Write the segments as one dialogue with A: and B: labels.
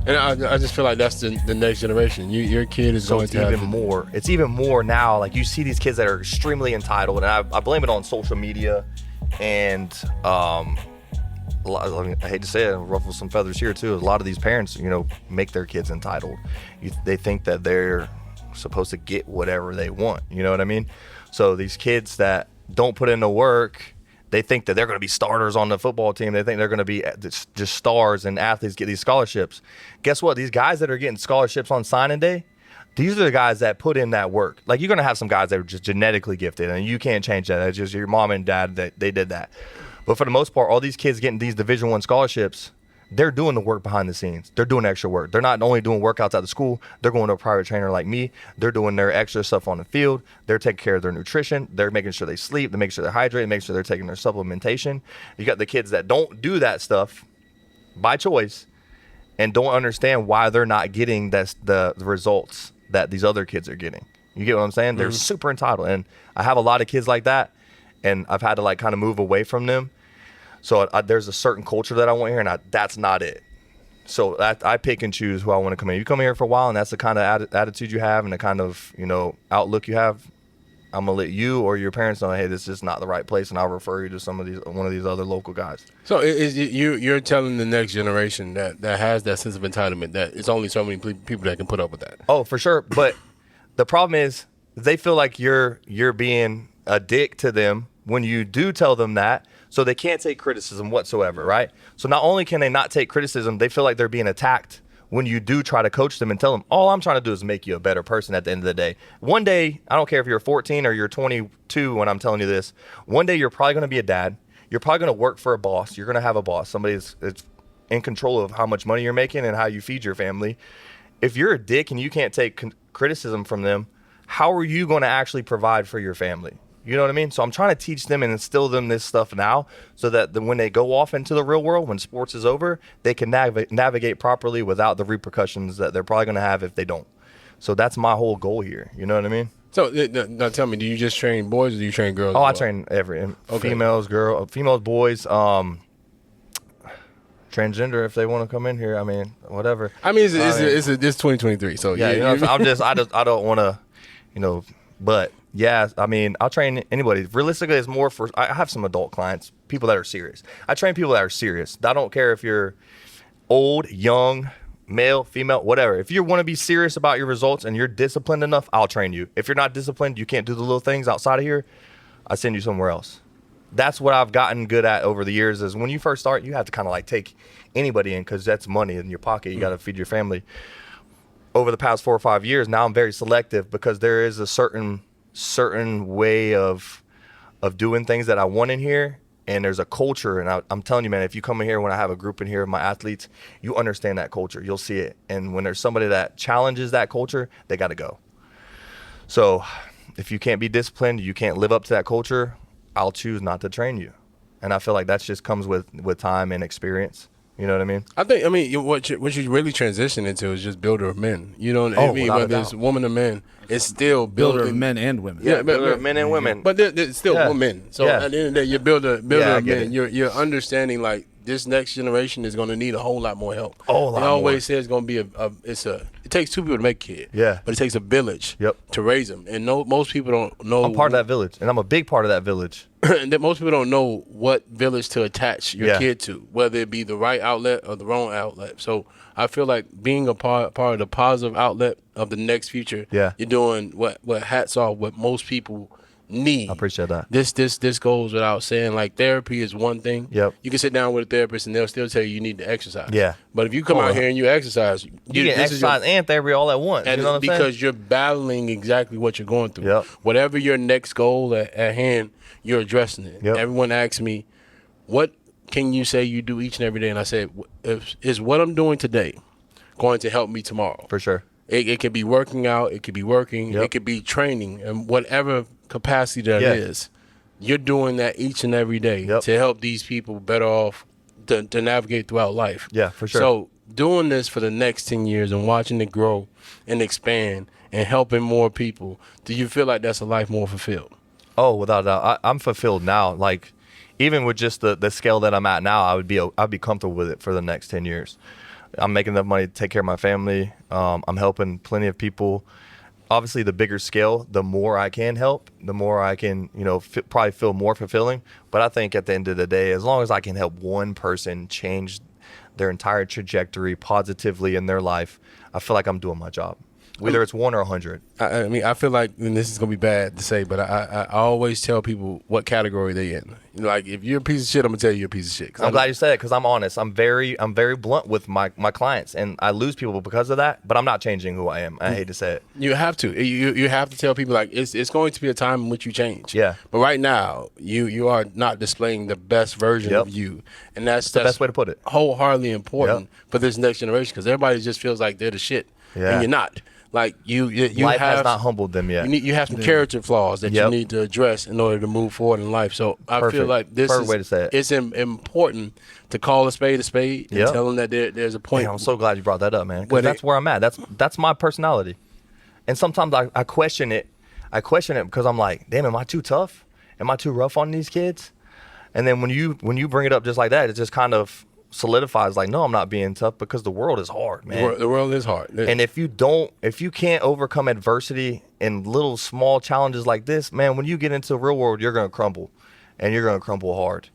A: And I just feel like that's the next generation. Your kid is going to have
B: even more. It's even more now. Like, you see these kids that are extremely entitled, and I blame it on social media, and I hate to say it, ruffle some feathers here too. A lot of these parents, make their kids entitled. They think that they're supposed to get whatever they want. You know what I mean? So these kids that don't put in the work, they think that they're going to be starters on the football team. They think they're going to be just stars, and athletes get these scholarships. Guess what? These guys that are getting scholarships on signing day, these are the guys that put in that work. Like, you're going to have some guys that are just genetically gifted, and you can't change that. It's just your mom and dad that they did that. But for the most part, all these kids getting these Division I scholarships, they're doing the work behind the scenes. They're doing extra work. They're not only doing workouts at the school, they're going to a private trainer like me. They're doing their extra stuff on the field. They're taking care of their nutrition. They're making sure they sleep. They make sure they're hydrated. Make sure they're taking their supplementation. You got the kids that don't do that stuff by choice and don't understand why they're not getting the results that these other kids are getting. You get what I'm saying? They're super entitled. And I have a lot of kids like that, and I've had to kind of move away from them. So there's a certain culture that I want here, and that's not it. So I pick and choose who I want to come in. You come here for a while, and that's the kind of attitude you have and the kind of outlook you have. I'm gonna let you or your parents know, hey, this is not the right place, and I'll refer you to one of these other local guys.
A: So you're telling the next generation that has that sense of entitlement that it's only so many people that can put up with that.
B: Oh, for sure. But the problem is they feel like you're being a dick to them when you do tell them that. So they can't take criticism whatsoever, right? So not only can they not take criticism, they feel like they're being attacked when you do try to coach them and tell them, all I'm trying to do is make you a better person at the end of the day. One day, I don't care if you're 14 or you're 22 when I'm telling you this, one day you're probably going to be a dad. You're probably going to work for a boss. You're going to have a boss. Somebody that's in control of how much money you're making and how you feed your family. If you're a dick and you can't take criticism from them, how are you going to actually provide for your family? You know what I mean? So I'm trying to teach them and instill them this stuff now so that when they go off into the real world, when sports is over, they can navigate properly without the repercussions that they're probably going to have if they don't. So that's my whole goal here. You know what I mean?
A: So now tell me, do you just train boys or do you train girls?
B: Oh, I train females, boys, transgender if they want to come in here. I mean, whatever.
A: I mean, it's 2023. So
B: yeah, I don't want to, but. Yeah, I mean, I'll train anybody. Realistically, it's more for, I have some adult clients, people that are serious. I train people that are serious. I don't care if you're old, young, male, female, whatever. If you want to be serious about your results and you're disciplined enough, I'll train you. If you're not disciplined, you can't do the little things outside of here, I send you somewhere else. That's what I've gotten good at over the years is when you first start, you have to kind of take anybody in because that's money in your pocket. You got to feed your family. Over the past 4 or 5 years, now I'm very selective because there is a certain way of doing things that I want in here, and there's a culture, and I'm telling you, man, if you come in here when I have a group in here of my athletes, you understand that culture, you'll see it, and when there's somebody that challenges that culture, they got to go. So if you can't be disciplined, you can't live up to that culture, I'll choose not to train you, and I feel like that just comes with time and experience. You know what I mean?
A: What you really transition into is just builder of men. You know what I mean? Whether it's woman or man, it's still
C: builder of men and women.
B: Yeah, builder of men and women.
A: But there's still women. So at the end of the day, you're builder of men. You're understanding this next generation is going to need a whole lot more help. They always say it's going to be it takes 2 people to make a kid.
B: Yeah.
A: But it takes a village to raise them. And most people don't know.
B: I'm part of that village, and I'm a big part of that village.
A: And that most people don't know what village to attach your kid to, whether it be the right outlet or the wrong outlet. So I feel like being a part of the positive outlet of the next future, you're doing what hats off what most people need.
B: I appreciate that.
A: This goes without saying. Therapy is one thing.
B: Yep.
A: You can sit down with a therapist and they'll still tell you need to exercise.
B: Yeah.
A: But if you come out here and you exercise,
B: you get exercise and therapy all at once.
A: And
B: you know what I'm saying?
A: because you're battling exactly what you're going through.
B: Yep.
A: Whatever your next goal at hand, you're addressing it.
B: Yep.
A: Everyone asks me, what can you say you do each and every day? And I said, is what I'm doing today going to help me tomorrow?
B: For sure.
A: It could be working out. It could be working.
B: Yep.
A: It could be training. And whatever capacity that is, you're doing that each and every day to help these people better off to navigate throughout life.
B: Yeah, for sure.
A: So doing this for the next 10 years and watching it grow and expand and helping more people, do you feel like that's a life more fulfilled?
B: Oh, without a doubt. I'm fulfilled now. Even with just the scale that I'm at now, I'd be comfortable with it for the next 10 years. I'm making enough money to take care of my family. I'm helping plenty of people. Obviously, the bigger scale, the more I can help, the more I can, probably feel more fulfilling. But I think at the end of the day, as long as I can help one person change their entire trajectory positively in their life, I feel like I'm doing my job, whether it's 1 or 100.
A: I mean, I feel like, and this is going to be bad to say, but I always tell people what category they in. Like, if you're a piece of shit, I'm going to tell you you're a piece of shit.
B: I'm glad you said it, because I'm honest. I'm very blunt with my clients, and I lose people because of that, but I'm not changing who I am. I hate to say it.
A: You have to. You have to tell people, like, it's going to be a time in which you change.
B: Yeah.
A: But right now, you are not displaying the best version of you. And that's
B: the best way to put it.
A: Wholeheartedly important for this next generation, because everybody just feels like they're the shit. Yeah. And you're not. Like, you
B: life has not humbled them yet.
A: You have some character flaws that you need to address in order to move forward in life. So I feel like this
B: Perfect way to say it.
A: It's important to call a spade and tell them that there's a point.
B: Man, I'm so glad you brought that up, man, because that's where I'm at. That's my personality. And sometimes I question it. I question it because I'm like, damn, am I too tough? Am I too rough on these kids? And then when you bring it up just like that, it just kind of solidifies, like, no, I'm not being tough, because the world is hard, man.
A: The world is hard.
B: And if you can't overcome adversity in little small challenges like this, man, when you get into the real world, you're going to crumble, and you're going to crumble hard.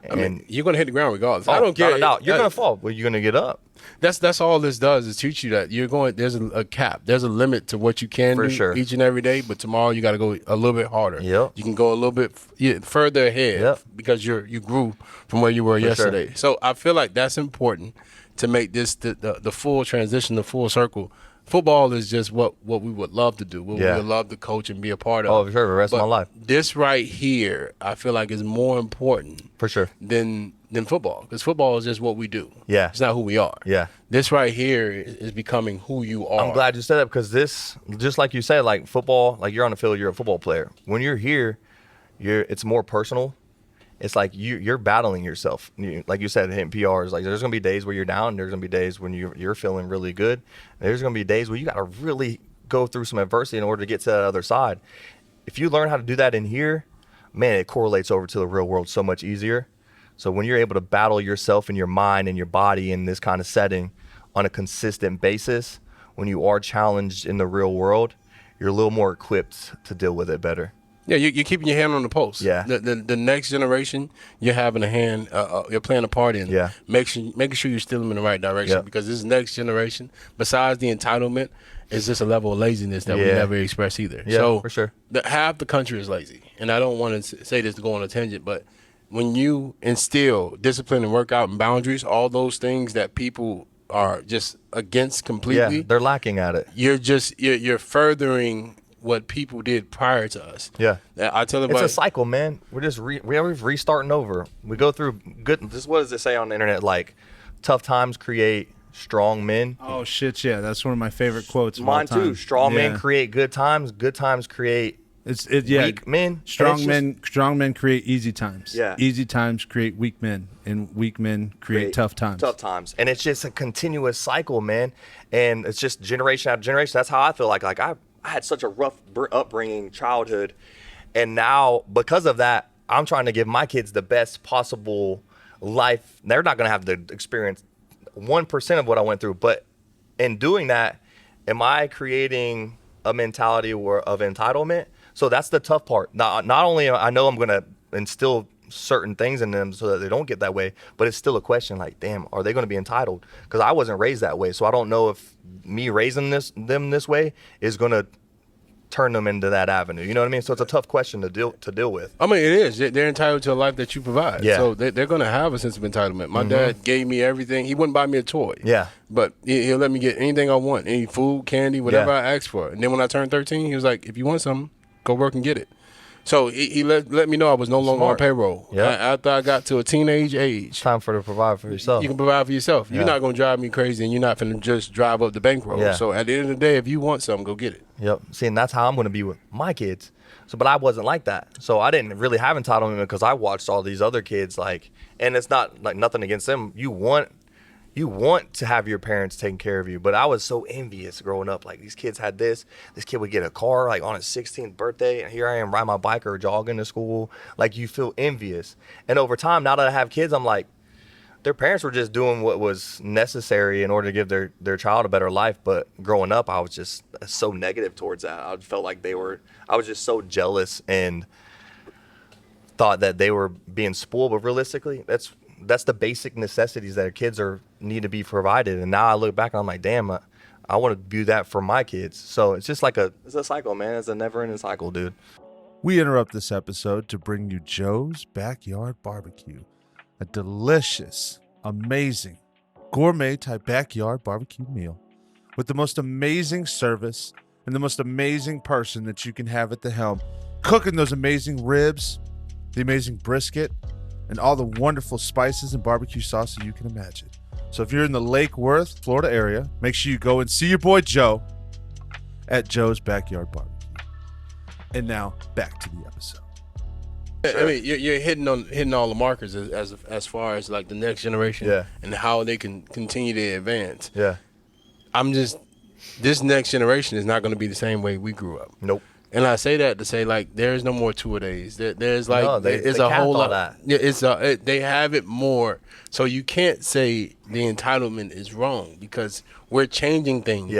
A: I mean, you're going to hit the ground regardless. I don't care.
B: You're going to fall, but you're going to get up.
A: That's all this does, is teach you that there's a cap. There's a limit to what you can do each and every day, but tomorrow you got to go a little bit harder.
B: Yep.
A: You can go a little bit further ahead because you grew from where you were yesterday. Sure. So I feel like that's important to make this the full transition, the full circle. Football is just what we would love to do, what we would love to coach and be a part of.
B: Oh, for sure, the rest of my life.
A: This right here, I feel like, is more important
B: for sure
A: than football, because football is just what we do.
B: Yeah.
A: It's not who we are.
B: Yeah.
A: This right here is becoming who you are.
B: I'm glad you said that, because this, just like you said, like football, like you're on the field, you're a football player. When you're here, it's more personal. It's like you're battling yourself. Like you said, hitting PRs. Like, there's gonna be days where you're down. There's gonna be days when you're feeling really good. There's gonna be days where you gotta really go through some adversity in order to get to that other side. If you learn how to do that in here, man, it correlates over to the real world so much easier. So when you're able to battle yourself and your mind and your body in this kind of setting on a consistent basis, when you are challenged in the real world, you're a little more equipped to deal with it better.
A: Yeah, you're keeping your hand on the pulse.
B: Yeah.
A: The next generation, you're having a hand, you're playing a part in.
B: Yeah.
A: Making sure you steer them in the right direction, because this next generation, besides the entitlement, is just a level of laziness that we never express either.
B: Yeah,
A: so
B: for sure.
A: Half the country is lazy. And I don't want to say this to go on a tangent, but when you instill discipline and workout and boundaries, all those things that people are just against completely,
B: they're lacking at it.
A: You're furthering what people did prior to us.
B: Yeah.
A: I tell them,
B: it's a cycle, man. We're just we're restarting over. We go through good. What does it say on the internet? Like, tough times create strong men.
C: Oh shit, yeah, that's one of my favorite quotes.
B: Mine too. Strong men create good times. Good times create weak men.
C: Strong men create easy times.
B: Yeah.
C: Easy times create weak men, and weak men create tough times.
B: Tough times, and it's just a continuous cycle, man. And it's just generation after generation. That's how I feel. Like I had such a rough upbringing, childhood, and now because of that, I'm trying to give my kids the best possible life. They're not going to have the experience 1% of what I went through, but in doing that, am I creating a mentality of entitlement? So that's the tough part. Not only I know I'm going to instill certain things in them so that they don't get that way, but it's still a question, like, damn, are they going to be entitled? Because I wasn't raised that way, so I don't know if me raising them this way is going to turn them into that avenue. You know what I mean? So it's a tough question to deal with.
A: I mean, it is. They're entitled to a life that you provide.
B: Yeah.
A: So they're going to have a sense of entitlement. My dad gave me everything. He wouldn't buy me a toy.
B: Yeah.
A: But he'll let me get anything I want, any food, candy, whatever I ask for. And then when I turned 13, he was like, if you want something, go work and get it. So he let me know I was no longer on payroll.
B: Yeah.
A: After I got to a teenage age.
B: It's time to provide for yourself.
A: You can provide for yourself. Yeah. You're not going to drive me crazy, and you're not going to just drive up the bankroll. Yeah. So at the end of the day, if you want something, go get it.
B: Yep. See, and that's how I'm going to be with my kids. So, but I wasn't like that. So I didn't really have entitlement because I watched all these other kids, like, and it's not like nothing against them. You want to have your parents taking care of you. But I was so envious growing up. Like, these kids had this. This kid would get a car, like, on his 16th birthday. And here I am riding my bike or jogging to school. Like, you feel envious. And over time, now that I have kids, I'm like, their parents were just doing what was necessary in order to give their child a better life. But growing up, I was just so negative towards that. I felt like I was just so jealous and thought that they were being spoiled. But realistically, that's the basic necessities that kids need to be provided. And now I look back and I'm like, damn, I want to do that for my kids. So it's just like it's a cycle, man. It's a never-ending cycle, dude.
C: We interrupt this episode to bring you Joe's Backyard Barbecue, a delicious, amazing, gourmet-type backyard barbecue meal with the most amazing service and the most amazing person that you can have at the helm, cooking those amazing ribs, the amazing brisket, and all the wonderful spices and barbecue sauces you can imagine. So if you're in the Lake Worth, Florida area, make sure you go and see your boy Joe at Joe's Backyard Barbecue. And now back to the episode.
A: I mean, you're hitting all the markers as far as like the next generation and how they can continue to advance.
B: Yeah.
A: This next generation is not going to be the same way we grew up.
B: Nope.
A: And I say that to say like there's no more two-a-days. There's like it's
B: they
A: a whole lot.
B: That.
A: Yeah, they have it more. So you can't say the entitlement is wrong because we're changing things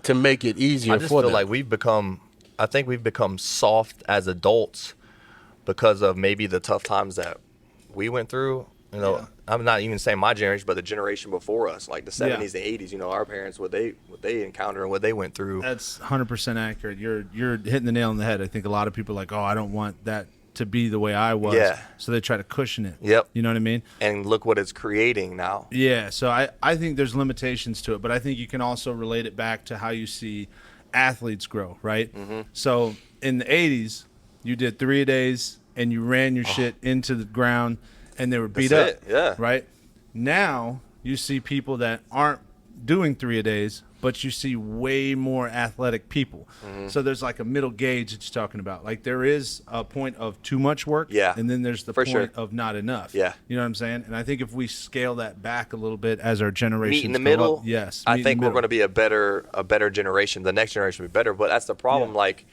A: to make it easier for them.
B: I just feel like I think we've become soft as adults because of maybe the tough times that we went through. You know, I'm not even saying my generation, but the generation before us, like the 70s and 80s. You know, our parents, what they encountered and what they went through.
C: That's 100% accurate. You're hitting the nail on the head. I think a lot of people are like, oh, I don't want that to be the way I was.
B: Yeah.
C: So they try to cushion it.
B: Yep.
C: You know what I mean?
B: And look what it's creating now.
C: Yeah. So I think there's limitations to it, but I think you can also relate it back to how you see athletes grow, right? Mm-hmm. So in the 80s, you did 3-a-days and you ran your shit into the ground and they were beat up.
B: Yeah.
C: Right? Now you see people that aren't doing 3-a-days, but you see way more athletic people. Mm-hmm. So there's like a middle gauge that you're talking about. Like there is a point of too much work, and then there's the point of not enough.
B: Yeah.
C: You know what I'm saying? And I think if we scale that back a little bit as our generations
B: meet in the middle,
C: up, yes,
B: I think we're going to be a better generation. The next generation will be better, but that's the problem. Like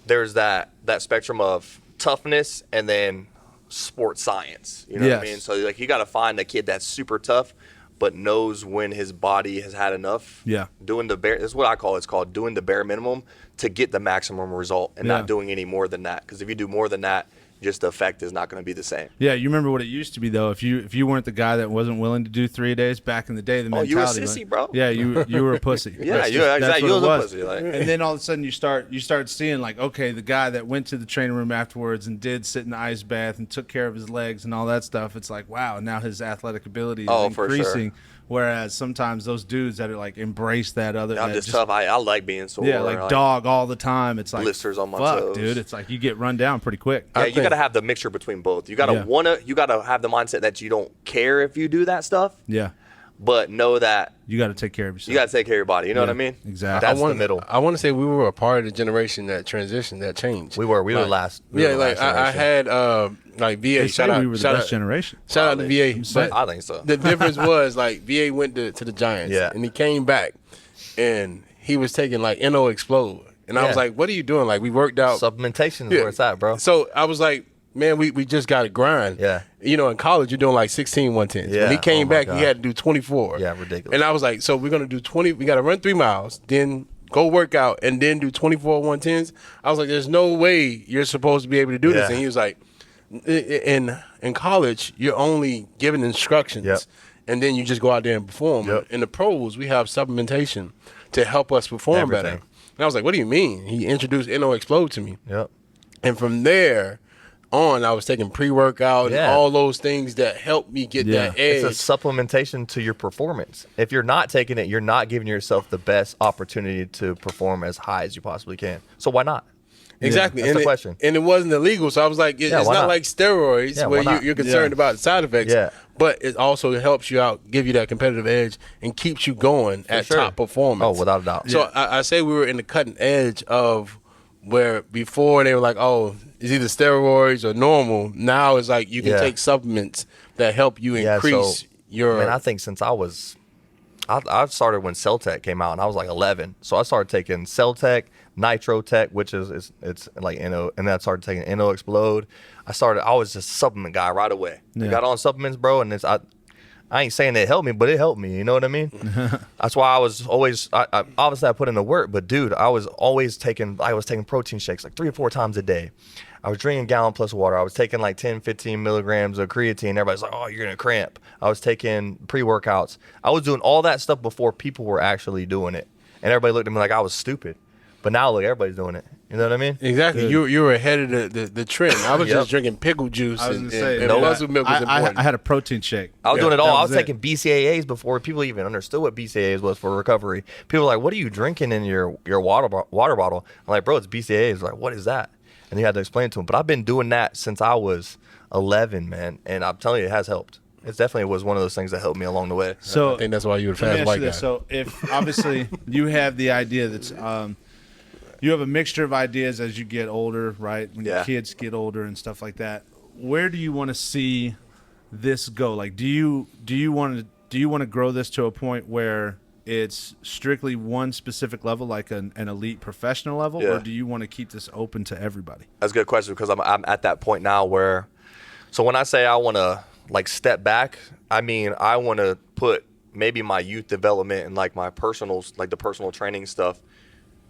B: there's that spectrum of toughness and then sports science. You know what I mean? So like you got to find a kid that's super tough but knows when his body has had enough. Yeah. Doing the bare, this is what I call it. It's called doing the bare minimum to get the maximum result and not doing any more than that. Because if you do more than that, just the effect is not going to be the same.
C: Yeah, you remember what it used to be though. If you weren't the guy that wasn't willing to do 3-a-days back in the day, the mentality.
B: You were a sissy, bro.
C: Yeah, you were a pussy.
B: Yeah, you were a pussy. Like.
C: And then all of a sudden you start seeing like, okay, the guy that went to the training room afterwards and did sit in the ice bath and took care of his legs and all that stuff. It's like, wow, now his athletic ability is increasing. For sure. Whereas sometimes those dudes that are like embrace that other.
B: I'm just tough. I like being sore.
C: Yeah, like dog all the time. It's like
B: blisters on my toes,
C: dude. It's like you get run down pretty quick.
B: Yeah, you got to have the mixture between both. You got to you got to have the mindset that you don't care if you do that stuff.
C: Yeah.
B: But know that
C: you got to take care of yourself.
B: You got to take care of your body. You know what I mean?
C: Exactly.
B: That's the middle.
A: I want to say we were a part of the generation that transitioned, that changed.
B: We were last.
A: I had like VA.
C: They say we were the best generation.
A: Shout out to VA. But
B: I think so.
A: The difference was like VA went to the Giants, and he came back, and he was taking like NO Explode, and I was like, "What are you doing?" Like we worked out.
B: Supplementation is where it's at, bro.
A: So I was like, man, we just got to grind.
B: Yeah.
A: You know, in college, you're doing like 16 110s. Yeah. When he came back, he had to do 24.
B: Yeah, ridiculous.
A: And I was like, so we're going to do 20. We got to run 3 miles, then go work out, and then do 24 110s. I was like, there's no way you're supposed to be able to do this. And he was like, in college, you're only given instructions, and then you just go out there and perform. Yep. In the pros, we have supplementation to help us perform better. And I was like, what do you mean? He introduced NO Explode to me.
B: Yep.
A: And from there on, I was taking pre-workout and all those things that helped me get that edge.
B: It's a supplementation to your performance. If you're not taking it, you're not giving yourself the best opportunity to perform as high as you possibly can. So why not?
A: Exactly.
B: That's the question.
A: And it wasn't illegal, so I was like, it's not like steroids where you're concerned about the side effects. Yeah. But it also helps you out, give you that competitive edge, and keeps you going at top performance.
B: Oh, without a doubt.
A: So I say we were in the cutting edge of where before they were like, oh, it's either steroids or normal. Now it's like you can take supplements that help you increase your.
B: Man, I think since I started when Cell Tech came out, and I was like 11. So I started taking Cell Tech, Nitro Tech, which is it's like NO, and then I started taking NO Explode. I was just a supplement guy right away. I got on supplements, bro, and I ain't saying it helped me, but it helped me. You know what I mean? That's why I was always, obviously I put in the work, but dude, I was taking protein shakes like 3 or 4 times a day. I was drinking a gallon plus water. I was taking like 10, 15 milligrams of creatine. Everybody's like, oh, you're going to cramp. I was taking pre-workouts. I was doing all that stuff before people were actually doing it. And everybody looked at me like I was stupid. But now look, everybody's doing it. You know what I mean?
A: Exactly. You were ahead of the trend. I was just drinking pickle juice and muscle milk was important.
C: I had a protein shake.
B: I was doing it all. I was taking BCAAs before people even understood what BCAAs was for recovery. People were like, what are you drinking in your water bottle? I'm like, bro, it's BCAAs. Like, what is that? And you had to explain it to them. But I've been doing that since I was 11, man. And I'm telling you, it has helped. It definitely was one of those things that helped me along the way.
A: So I think that's why you were fast white guy.
C: So if obviously you have the idea that's you have a mixture of ideas as you get older, right? When your kids get older and stuff like that. Where do you want to see this go? Like, do you want to grow this to a point where it's strictly one specific level, like an elite professional level, or do you want to keep this open to everybody?
B: That's a good question because I'm at that point now where, so when I say I want to like step back, I mean I want to put maybe my youth development and like my personals, like the personal training stuff,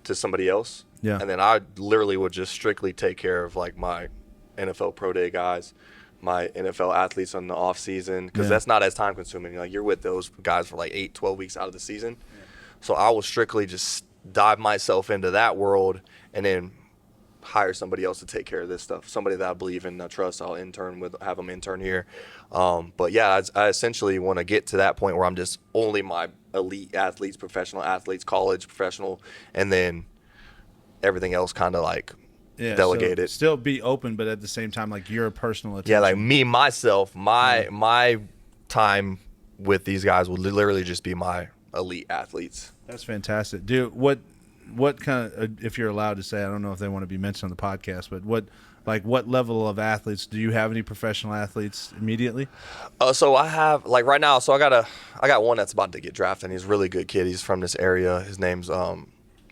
B: to somebody else. Yeah. And then I literally would just strictly take care of like my NFL pro day guys, my NFL athletes on the off season, because that's not as time consuming. Like you're with those guys for like 8-12 weeks out of the season. Yeah. So I will strictly just dive myself into that world and then hire somebody else to take care of this stuff. Somebody that I believe in, I trust. I'll have them intern here. But yeah, I essentially want to get to that point where I'm just only my elite athletes, professional athletes, college, professional, and then everything else kind of like delegated.
C: So still be open, but at the same time, like your personal attention.
B: Yeah, like me, myself, my time with these guys will literally just be my elite athletes.
C: That's fantastic. Dude, what kind of, if you're allowed to say, I don't know if they want to be mentioned on the podcast, but what level of athletes, do you have any professional athletes immediately?
B: So I have, like right now, so I got one that's about to get drafted, and he's a really good kid. He's from this area. His name's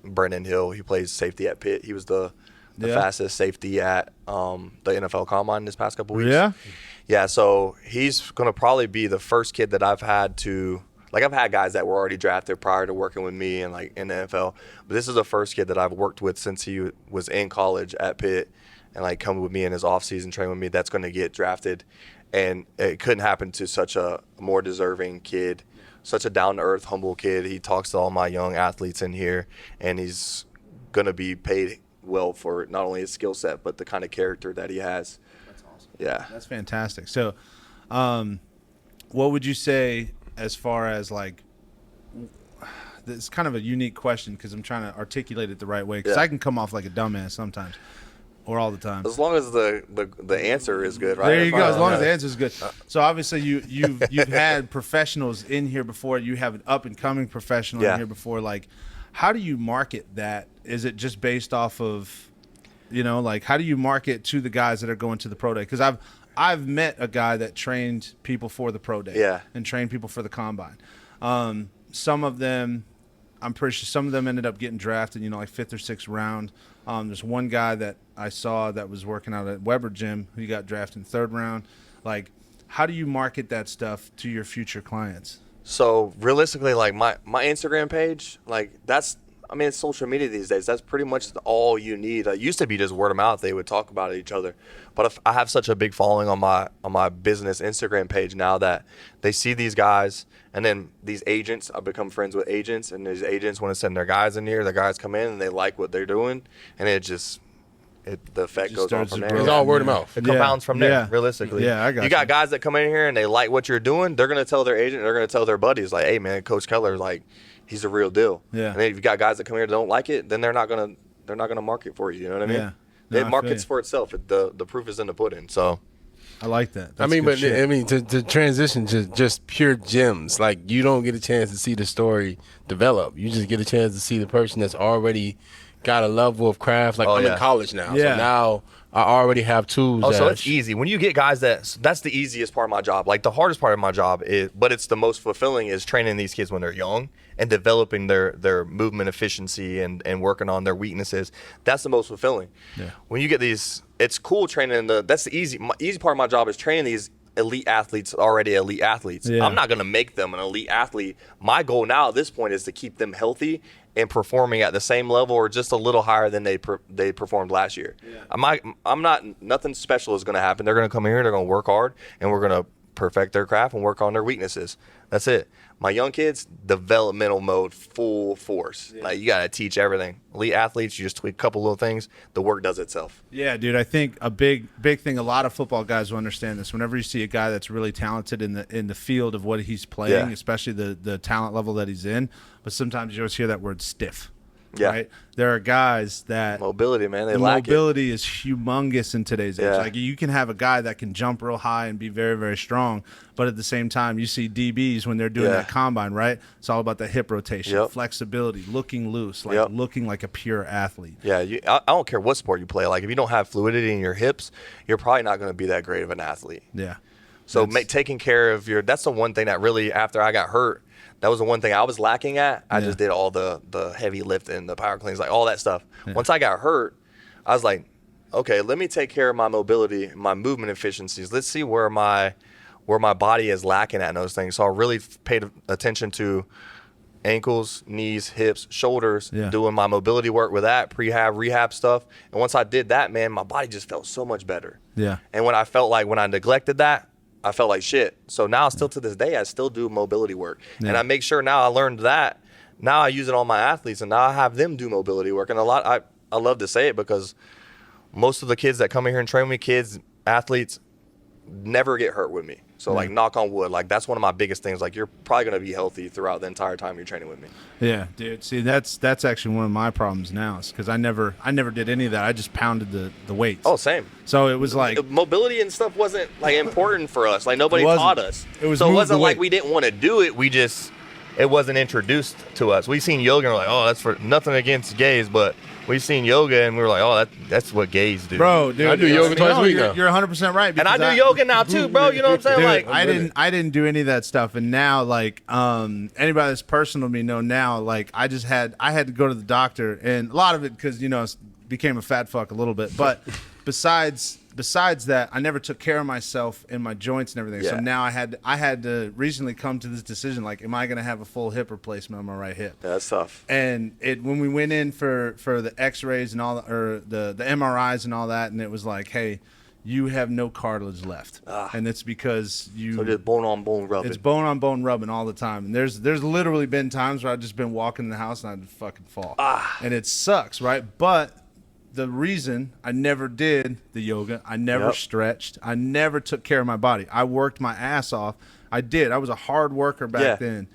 B: Brendan Hill. He plays safety at Pitt. He was the fastest safety at the NFL Combine this past couple weeks.
C: Yeah?
B: Yeah, so he's going to probably be the first kid that I've had to, like I've had guys that were already drafted prior to working with me and like in the NFL, but this is the first kid that I've worked with since he was in college at Pitt and like come with me in his off-season, train with me, that's going to get drafted. And it couldn't happen to such a more deserving kid, such a down-to-earth, humble kid. He talks to all my young athletes in here, and he's going to be paid well for not only his skill set, but the kind of character that he has.
C: That's awesome.
B: Yeah.
C: That's fantastic. So what would you say as far as like, it's kind of a unique question because I'm trying to articulate it the right way because I can come off like a dumbass sometimes. Or all the time.
B: As long as the answer is good, right?
C: There you go. As long as the answer is good. So obviously you've had professionals in here before. You have an up and coming professional in here before. Like, how do you market that? Is it just based off of, like how do you market to the guys that are going to the pro day? Because I've met a guy that trained people for the pro day. And trained people for the combine. Some of them, I'm pretty sure some of them ended up getting drafted, like 5th or 6th round. There's one guy that I saw that was working out at Weber Gym who got drafted in 3rd round. Like, how do you market that stuff to your future clients?
B: So realistically, like my Instagram page, like it's social media these days. That's pretty much all you need. It used to be just word of mouth. They would talk about each other. But if I have such a big following on my business Instagram page now that they see these guys, and then these agents, I've become friends with agents, and these agents want to send their guys in here. The guys come in and they like what they're doing, and the effect goes on from there.
A: It's all word of mouth.
B: It compounds from there, realistically.
C: Yeah, I got you.
B: You got guys that come in here and they like what you're doing. They're gonna tell their agent. They're gonna tell their buddies, like, "Hey, man, Coach Keller, like, he's the real deal."
C: Yeah.
B: And then if you got guys that come here that don't like it, then they're not gonna market for you. You know what I mean?
C: Yeah. No,
B: it markets for itself. The proof is in the pudding. So.
C: I like that.
A: To transition to just pure gems, like you don't get a chance to see the story develop. You just get a chance to see the person that's already got a level of craft. Like I'm in college now, so now I already have tools.
B: Oh, so it's easy. When you get guys that's the easiest part of my job. Like the hardest part of my job but it's the most fulfilling is training these kids when they're young and developing their movement efficiency and working on their weaknesses. That's the most fulfilling. Yeah. When you get these, it's cool training that's the easy part of my job is training these elite athletes already elite athletes.
C: Yeah.
B: I'm not going to make them an elite athlete. My goal now at this point is to keep them healthy and performing at the same level or just a little higher than they performed last year. Yeah. Nothing special is going to happen. They're going to come here, they're going to work hard, and we're going to perfect their craft and work on their weaknesses. That's it. My young kids, developmental mode, full force. Yeah. Like, you got to teach everything. Elite athletes, you just tweak a couple little things, the work does itself.
C: Yeah, dude, I think a big thing, a lot of football guys will understand this. Whenever you see a guy that's really talented in the field of what he's playing, especially the talent level that he's in, but sometimes you always hear that word stiff. Yeah. Right? There are guys that
B: mobility, man, they lack it.
C: Mobility is humongous in today's age. Like, you can have a guy that can jump real high and be very, very strong, but at the same time, you see DBs when they're doing that combine, right? It's all about the hip rotation, flexibility, looking loose, like looking like a pure athlete.
B: Yeah, I don't care what sport you play. Like, if you don't have fluidity in your hips, you're probably not going to be that great of an athlete.
C: Yeah.
B: So taking care of that's the one thing that really, after I got hurt, that was the one thing I was lacking at. I just did all the heavy lifting, the power cleans, like all that stuff. Yeah. Once I got hurt, I was like, okay, let me take care of my mobility, my movement efficiencies. Let's see where my body is lacking at in those things. So I really paid attention to ankles, knees, hips, shoulders, doing my mobility work with that, prehab, rehab stuff. And once I did that, man, my body just felt so much better.
C: Yeah.
B: And when I neglected that, I felt like shit. So now, still to this day, I still do mobility work. Yeah. And I make sure now I learned that. Now I use it on my athletes, and now I have them do mobility work. And I love to say it because most of the kids that come in here and train with me, athletes, never get hurt with me. So, like, knock on wood. Like, that's one of my biggest things. Like, you're probably going to be healthy throughout the entire time you're training with me.
C: Yeah, dude. See, that's actually one of my problems now is because I never did any of that. I just pounded the weights.
B: Oh, same.
C: So it was like
B: mobility and stuff wasn't like important for us. Like, nobody taught us. It wasn't like we didn't want to do it. It wasn't introduced to us. We seen yoga and we're like, oh, that's for nothing against gays, but we seen yoga and we were like, oh, that's what gays do.
C: Bro, dude,
A: I do yoga twice a week now.
C: You're 100% right.
B: And I do yoga now too, bro. You know what I'm saying?
C: Dude, like, I didn't do any of that stuff, and now, like, anybody that's personal to me know now, like, I had to go to the doctor, and a lot of it because became a fat fuck a little bit, but besides that, I never took care of myself in my joints and everything. Yeah. So now I had to recently come to this decision, like, am I going to have a full hip replacement on my right hip?
B: Yeah, that's tough.
C: And when we went in for the x-rays and all or the MRIs and all that, and it was like, hey, you have no cartilage left. And it's because
B: so just bone on bone rubbing.
C: It's bone on bone rubbing all the time. And there's literally been times where I've just been walking in the house and I'd fucking fall. And it sucks, right? But the reason I never did the yoga, I never stretched, I never took care of my body. I worked my ass off. I did. I was a hard worker back then.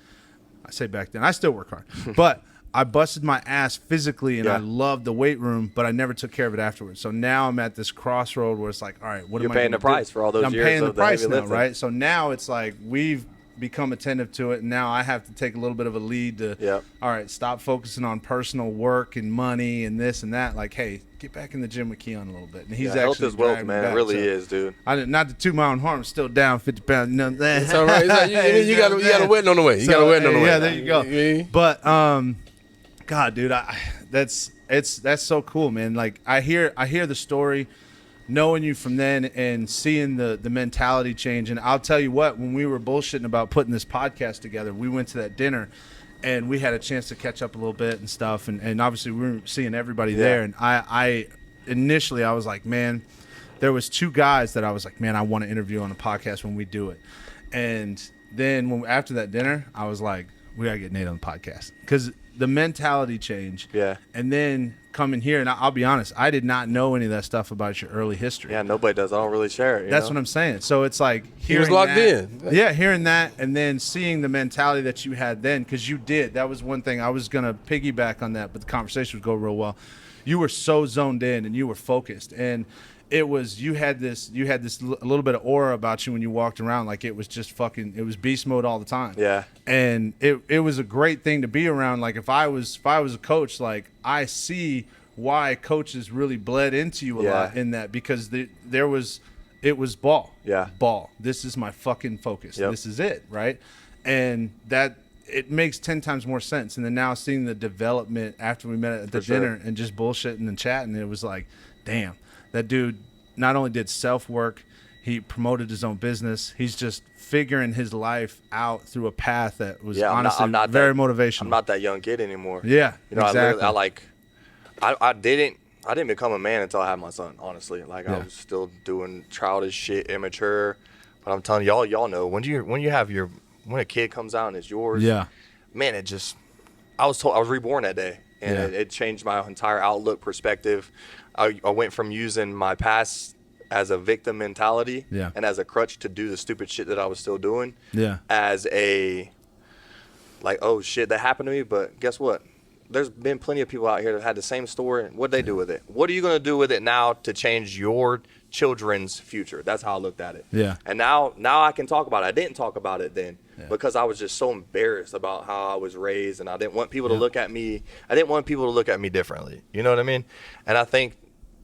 C: I say back then. I still work hard. But I busted my ass physically, and I loved the weight room, but I never took care of it afterwards. So now I'm at this crossroad where it's like, all right, what am I
B: paying the price for all those years?
C: I'm paying the price now,
B: lifting.
C: right? So now it's like we've become attentive to it, and now I have to take a little bit of a lead to, all right, stop focusing on personal work and money and this and that. Like, hey, get back in the gym with Keon a little bit. And he's actually
B: health is wealth, man. It really is, dude.
C: Not to toot my own horn, I'm still down 50 pounds.
A: It's all right. You got a wedding on the way. You got a wedding on the way.
C: Yeah, there you go. But God, dude, that's so cool, man. Like, I hear the story, knowing you from then and seeing the mentality change. And I'll tell you what, when we were bullshitting about putting this podcast together, we went to that dinner and we had a chance to catch up a little bit and stuff. And obviously we were seeing everybody there. And I initially was like, man, there was two guys that I was like, man, I want to interview on the podcast when we do it. And then after that dinner, I was like, we got to get Nate on the podcast. Because the mentality change. Yeah. And then coming here, and I'll be honest, I did not know any of that stuff about your early history.
B: Yeah, nobody does. I don't really share it.
C: That's what I'm saying. So it's like
A: he was locked in.
C: Yeah, hearing that and then seeing the mentality that you had then, because you did. That was one thing I was going to piggyback on that, but the conversation would go real well. You were so zoned in and you were focused, and it was you had this a little bit of aura about you when you walked around, like it was just fucking, it was beast mode all the time.
B: Yeah.
C: And it was a great thing to be around. Like if I was a coach, like I see why coaches really bled into you a lot in that, because it was ball.
B: Yeah.
C: Ball. This is my fucking focus. Yep. This is it, right? And that it makes 10 times more sense. And then now seeing the development after we met at the dinner and just bullshitting and chatting, it was like, damn. That dude not only did self work, He promoted his own business. He's just figuring his life out through a path that was honestly
B: I'm not
C: very
B: that,
C: motivational.
B: I'm not that young kid anymore.
C: Yeah,
B: you know,
C: exactly.
B: I didn't become a man until I had my son. Honestly, like I was still doing childish shit, immature. But I'm telling y'all know when a kid comes out and it's yours.
C: Yeah,
B: man, I was reborn that day, and it changed my entire outlook, perspective. I went from using my past as a victim mentality and as a crutch to do the stupid shit that I was still doing. As a like, oh shit, that happened to me, but guess what? There's been plenty of people out here that had the same story. What'd they do with it? What are you gonna do with it now to change your children's future? That's how I looked at it.
C: Yeah.
B: And now I can talk about it. I didn't talk about it then because I was just so embarrassed about how I was raised, and I didn't want people to look at me. I didn't want people to look at me differently. You know what I mean? And I think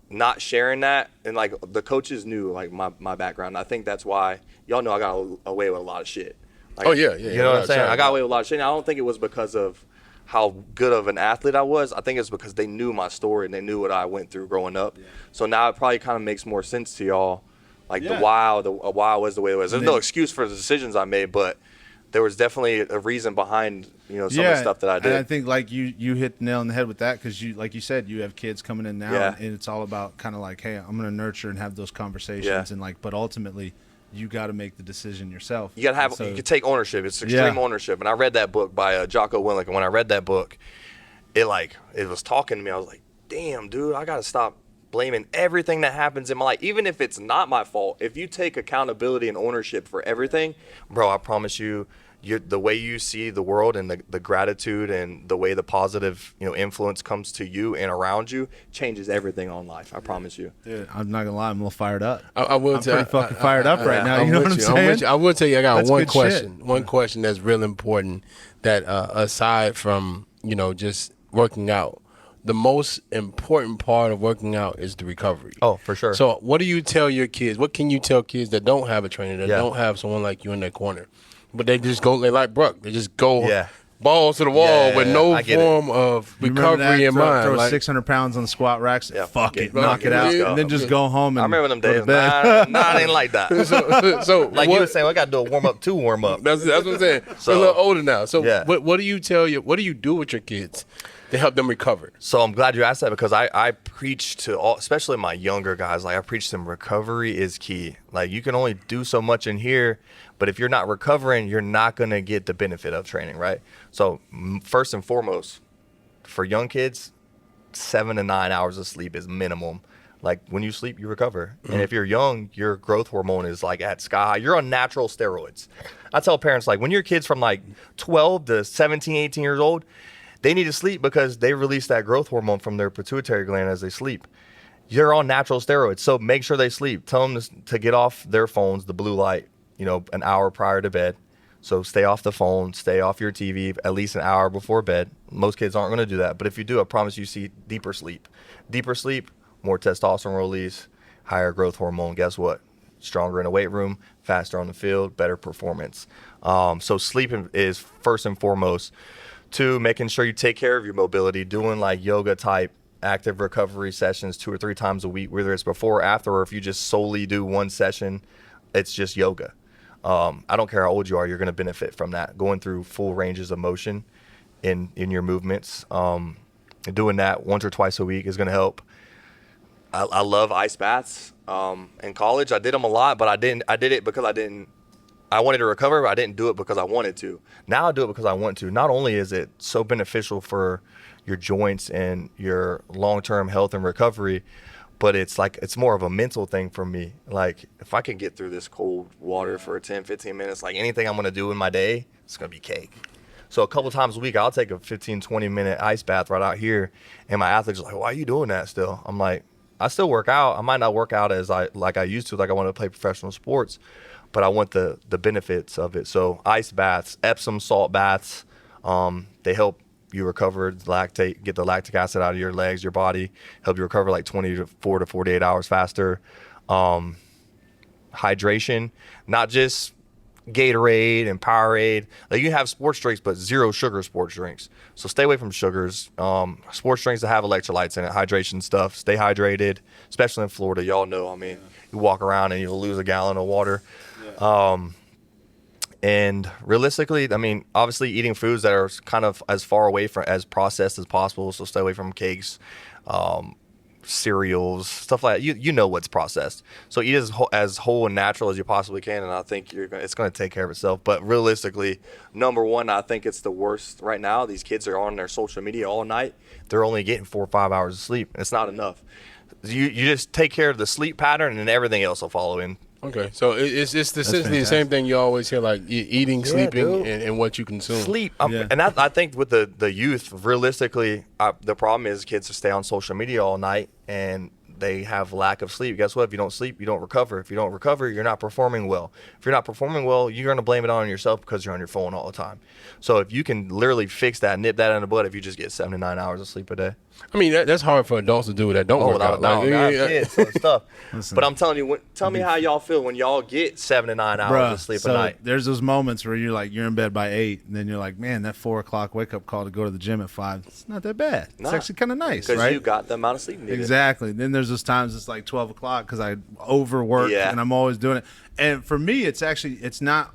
B: not sharing that, and like the coaches knew like my background. I think that's why y'all know I got away with a lot of shit. Like, you know what I'm saying? I got away with a lot of shit. And I don't think it was because of how good of an athlete I was. I think it's because they knew my story and they knew what I went through growing up. So now it probably kind of makes more sense to y'all, like why I was the way it was. There's no excuse for the decisions I made, but there was definitely a reason behind some of the stuff that I did.
C: And I think like you hit the nail on the head with that, because you, like you said, you have kids coming in now, and it's all about kind of like, hey, I'm gonna nurture and have those conversations, and like, but ultimately, you got to make the decision yourself. You got to
B: you can take ownership. It's extreme ownership. And I read that book by Jocko Willink. And when I read that book, it was talking to me. I was like, damn, dude, I got to stop blaming everything that happens in my life. Even if it's not my fault, if you take accountability and ownership for everything, bro, I promise you, the way you see the world and the gratitude and the way the positive influence comes to you and around you changes everything on life. I promise you.
C: Dude, I'm not gonna lie, I'm a little fired up.
A: I'm
C: pretty fucking fired up right now. You know what I'm saying?
A: I will tell you, I got
C: That's
A: one
C: good
A: question.
C: shit.
A: One question that's real important. That aside from just working out, the most important part of working out is the recovery.
B: Oh, for sure.
A: So, what do you tell your kids? What can you tell kids that don't have a trainer, that don't have someone like you in their corner? But they just go, they like Bruck. They just go balls to the wall with no form of recovery in mind.
C: Throw 600 pounds on the squat racks. Fuck it, knock it out, and then just go home. And
B: I remember them days. Nah, I ain't like that.
A: so
B: like you were saying, I got to do a warm up, 2 warm up.
A: That's what I'm saying. So, we're a little older now. So what do you tell you? What do you do with your kids to help them recover?
B: So I'm glad you asked that, because I preach to all, especially my younger guys. Like I preach to them, recovery is key. Like you can only do so much in here, but if you're not recovering, you're not going to get the benefit of training, right? So first and foremost, for young kids, 7 to 9 hours of sleep is minimum. Like when you sleep, you recover. And if you're young, your growth hormone is like at sky high. You're on natural steroids. I tell parents, like when your kids from like 12 to 17, 18 years old, they need to sleep because they release that growth hormone from their pituitary gland as they sleep. You're on natural steroids, so make sure they sleep. Tell them to get off their phones, the blue light, an hour prior to bed. So stay off the phone, stay off your TV at least an hour before bed. Most kids aren't going to do that, but if you do, I promise you see deeper sleep. Deeper sleep, more testosterone release, higher growth hormone. Guess what? Stronger in a weight room, faster on the field, better performance. So sleep is first and foremost. 2, making sure you take care of your mobility, doing like yoga type active recovery sessions 2 or 3 times a week, whether it's before or after, or if you just solely do one session, it's just yoga. I don't care how old you are, you're going to benefit from that. Going through full ranges of motion in your movements. Doing that once or twice a week is going to help. I love ice baths. In college, I did them a lot, but I did it because I wanted to recover, but I didn't do it because I wanted to. Now I do it because I want to. Not only is it so beneficial for your joints and your long-term health and recovery, but it's more of a mental thing for me. Like if I can get through this cold water for 10, 15 minutes, like anything I'm going to do in my day, it's going to be cake. So a couple times a week, I'll take a 15, 20-minute ice bath right out here, and my athletes are like, why are you doing that still? I'm like, I still work out. I might not work out as I used to, like I want to play professional sports, but I want the benefits of it. So ice baths, Epsom salt baths, they help you recover get the lactic acid out of your legs, your body, help you recover like 24 to 48 hours faster. Hydration, not just Gatorade and Powerade. Like, you can have sports drinks, but 0 sugar sports drinks. So stay away from sugars. Sports drinks that have electrolytes in it, hydration stuff. Stay hydrated, especially in Florida. Y'all know, I mean, you walk around and you'll lose a gallon of water. Yeah. And realistically, I mean, obviously eating foods that are kind of as far away from as processed as possible. So stay away from cakes, cereals, stuff like that. You know what's processed. So eat as whole and natural as you possibly can, and I think it's going to take care of itself. But realistically, number one, I think it's the worst right now. These kids are on their social media all night. They're only getting 4 or 5 hours of sleep, and it's not enough. You just take care of the sleep pattern, and everything else will follow in.
A: Okay, so it's essentially the same thing you always hear, like eating, sleeping, and what you consume.
B: Sleep. And I think with the youth, realistically, the problem is kids stay on social media all night, and they have lack of sleep. Guess what? If you don't sleep, you don't recover. If you don't recover, you're not performing well. If you're not performing well, you're going to blame it on yourself because you're on your phone all the time. So if you can literally fix that, nip that in the bud, if you just get 7 to 9 hours of sleep a day.
A: I mean, that's hard for adults to do that don't work out.
B: Kids and stuff. But I'm telling you, tell me how y'all feel when y'all get 7 to 9 hours of sleep a night.
C: There's those moments where you're in bed by 8, and then you're like, man, that 4 o'clock wake up call to go to the gym at 5, it's not that bad. It's actually kind of nice, right?
B: Because you got the amount of sleep needed.
C: Exactly. Then there's those times it's like 12 o'clock because I overwork and I'm always doing it. And for me, it's not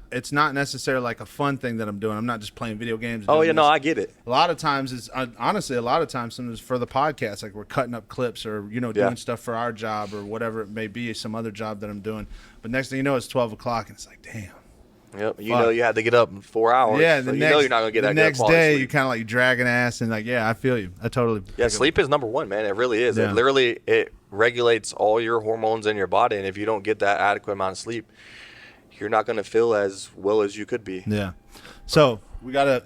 C: necessarily like a fun thing that I'm doing. I'm not just playing video games.
B: Oh, yeah, no, I get it.
C: A lot of times it's honestly, sometimes for the podcast, like we're cutting up clips or, doing stuff for our job or whatever it may be, some other job that I'm doing. But next thing you know, it's 12 o'clock and it's like, damn.
B: Yep, you know you had to get up in 4 hours. Yeah, so you're not going to get that good quality sleep.
C: The next day, you're kind of like dragging ass and like, yeah, I feel you. I totally.
B: Yeah, sleep is number one, man. It really is. Yeah. It regulates all your hormones in your body, and if you don't get that adequate amount of sleep, you're not going to feel as well as you could be.
C: Yeah. So we got to.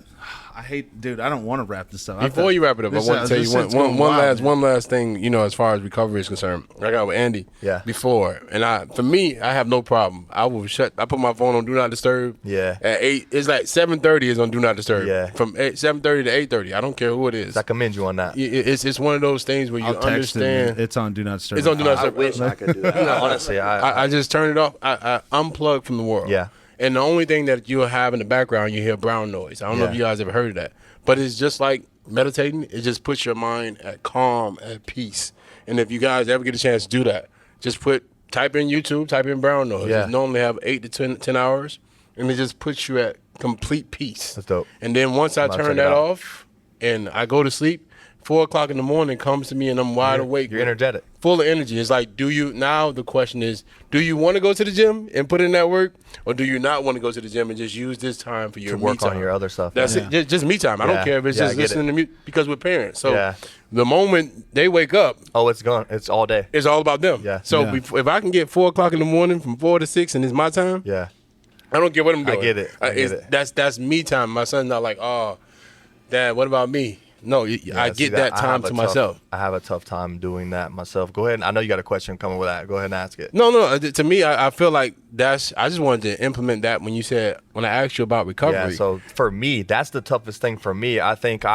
C: I don't want to wrap this up.
A: Before you wrap it up, I want to tell you one last thing, as far as recovery is concerned. I got with Andy before, and for me, I have no problem. I put my phone on Do Not Disturb.
B: Yeah.
A: At 8, it's like 7:30 is on Do Not Disturb.
B: Yeah.
A: From 7:30 to 8:30. I don't care who it is.
B: I commend you on that.
A: It's one of those things where you understand.
C: It's on Do Not Disturb.
A: It's on Do Not Disturb.
B: I wish I could do that. Honestly,
A: I just turn it off. I unplug from the world.
B: Yeah.
A: And the only thing that you'll have in the background, you hear brown noise. I don't know if you guys ever heard of that. But it's just like meditating. It just puts your mind at calm, at peace. And if you guys ever get a chance to do that, just type in YouTube, type in brown noise.
B: Yeah.
A: It normally have 8 to 10 hours. And it just puts you at complete peace.
B: That's dope.
A: And then once I turn that off and I go to sleep, 4 o'clock in the morning comes to me and I'm wide awake.
B: You're energetic.
A: Full of energy. It's like, now the question is, do you want to go to the gym and put in that work? Or do you not want to go to the gym and just use this time for your
B: to work
A: me time?
B: On your other stuff?
A: That's it. Just me time. I don't care if it's just listening to music because we're parents. So the moment they wake up.
B: Oh, it's gone. It's all day.
A: It's all about them.
B: Yeah.
A: So if I can get 4 o'clock in the morning from 4 to 6 and it's my time.
B: Yeah.
A: I don't care what I'm doing.
B: I get it.
A: That's me time. My son's not like, oh, Dad, what about me? No, I get that time to myself.
B: I have a tough time doing that myself. Go ahead. I know you got a question coming with that. Go ahead and ask it.
A: No. To me, I feel like I just wanted to implement that when I asked you about recovery.
B: Yeah, so for me, that's the toughest thing for me. I think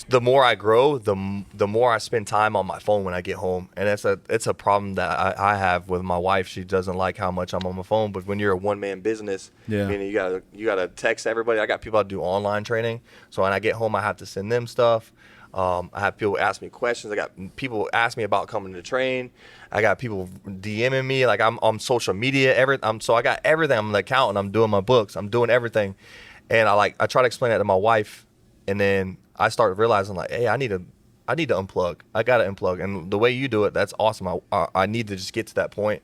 B: the more I grow, the more I spend time on my phone when I get home. And it's a problem that I have with my wife. She doesn't like how much I'm on my phone. But when you're a one-man business, meaning you gotta text everybody. I got people that do online training. So when I get home, I have to send them stuff. I have people ask me questions. I got people ask me about coming to train. I got people DMing me. Like, I'm on social media. So I got everything. I'm an accountant. I'm doing my books. I'm doing everything. And I try to explain that to my wife. And then I started realizing, like, hey, I need to unplug. I got to unplug. And the way you do it, that's awesome. I need to just get to that point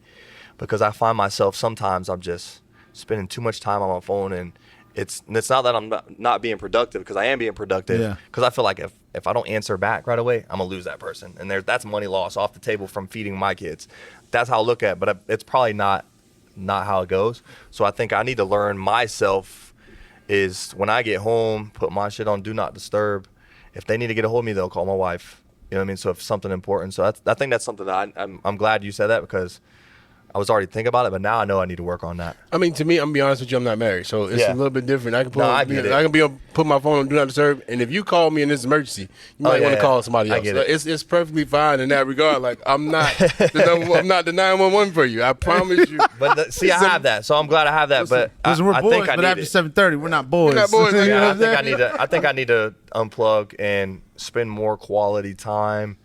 B: because I find myself sometimes I'm just spending too much time on my phone. And it's not that I'm not being productive, because I am being productive. Because I feel like if I don't answer back right away, I'm going to lose that person. And that's money lost off the table from feeding my kids. That's how I look at it. But it's probably not how it goes. So I think I need to learn myself is when I get home, put my shit on Do Not Disturb. If they need to get a hold of me, they'll call my wife. You know what I mean? So if something important. So I think that's something that I'm glad you said that, because I was already thinking about it, but now I know I need to work on that.
A: I mean, to me, I'm gonna be honest with you, I'm not married, so it's a little bit different. I can put my phone on do not disturb, and if you call me in this emergency, you might want to call somebody else. It's perfectly fine in that regard. Like I'm not the 911 for you. I promise you.
B: But I have that, so I'm glad I have that.
C: Listen,
B: but
C: we're
B: I
C: boys,
B: think I
C: but
B: need
C: after
B: it.
C: 7:30, we're not boys.
A: We're not boys.
B: I think I need to unplug and spend more quality time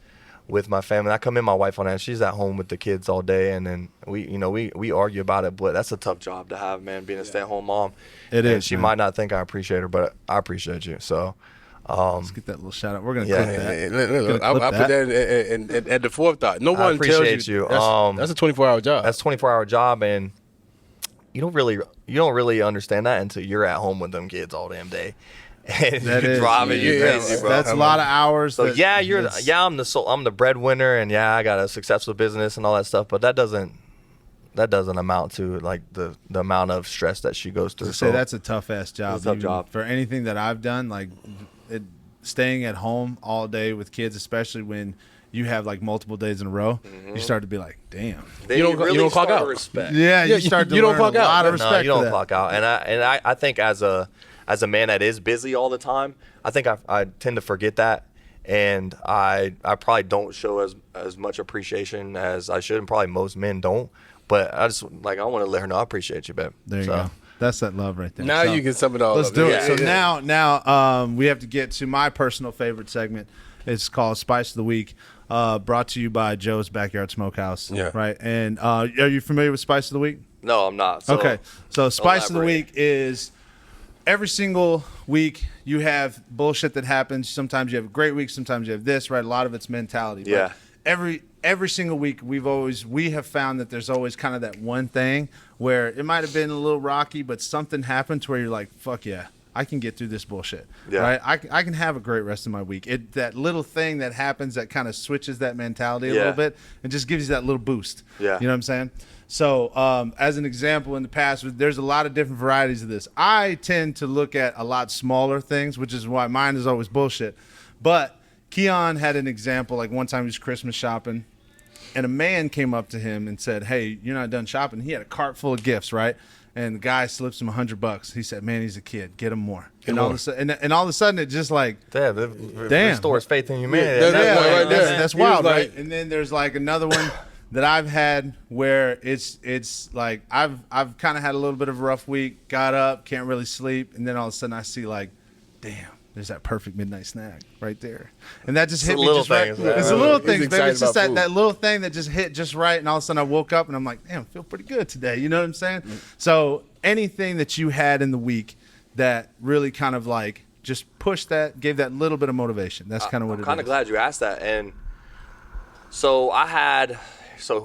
B: with my family. I come in, my wife on that. She's at home with the kids all day, and then we argue about it. But that's a tough job to have, man, being a stay-at-home mom.
C: It is.
B: She might not think I appreciate her, but I appreciate you. So
C: let's get that little shout out. We're gonna clip that.
A: I put that at the forethought. No one tells you. That's a 24-hour job.
B: That's a 24-hour job, and you don't really understand that until you're at home with them kids all damn day. And you're driving you crazy, bro.
C: That's a lot of hours.
B: So I'm the breadwinner, and I got a successful business and all that stuff, but that doesn't amount to like the amount of stress that she goes through.
C: So that's a tough ass job.
B: It's a tough job.
C: For anything that I've done, like staying at home all day with kids, especially when you have like multiple days in a row, you start to be like, damn.
B: You don't clock out. Respect.
C: Yeah, you start to learn a lot of respect.
B: No, you don't clock out, and I think as a man that is busy all the time, I think I tend to forget that, and I probably don't show as much appreciation as I should, and probably most men don't. But I want to let her know I appreciate you, babe.
C: There you go. That's that love right there.
A: Now you can sum it all up.
C: Let's do it. So now we have to get to my personal favorite segment. It's called Spice of the Week, brought to you by Joe's Backyard Smokehouse.
A: Yeah.
C: Right. And are you familiar with Spice of the Week?
B: No, I'm not. So
C: okay. So Spice of the Week is every single week you have bullshit that happens. Sometimes you have a great week. Sometimes you have this, right? A lot of it's mentality.
B: Yeah.
C: But every single week we have found that there's always kind of that one thing where it might have been a little rocky, but something happened to where you're like, fuck yeah, I can get through this bullshit. Yeah. Right? I can have a great rest of my week. That little thing that happens that kind of switches that mentality a little bit and just gives you that little boost.
B: Yeah.
C: You know what I'm saying? So as an example, in the past, there's a lot of different varieties of this. I tend to look at a lot smaller things, which is why mine is always bullshit. But Keon had an example, like one time he was Christmas shopping, and a man came up to him and said, hey, you're not done shopping. He had a cart full of gifts, right? And the guy slips him $100. He said, man, he's a kid. Get him more. And all of a sudden, it just like, damn.
B: Restores faith in humanity.
C: That's wild, right? And then there's like another one that I've had where it's like I've kind of had a little bit of a rough week, got up, can't really sleep, and then all of a sudden I see like, damn, there's that perfect midnight snack right there. And that just hit me just right. It's the little things, baby. It's just that little thing that just hit just right, and all of a sudden I woke up and I'm like, damn, I feel pretty good today. You know what I'm saying? So anything that you had in the week that really kind of like just pushed that, gave that little bit of motivation. That's kind of what it is.
B: I'm kind of glad you asked that. And so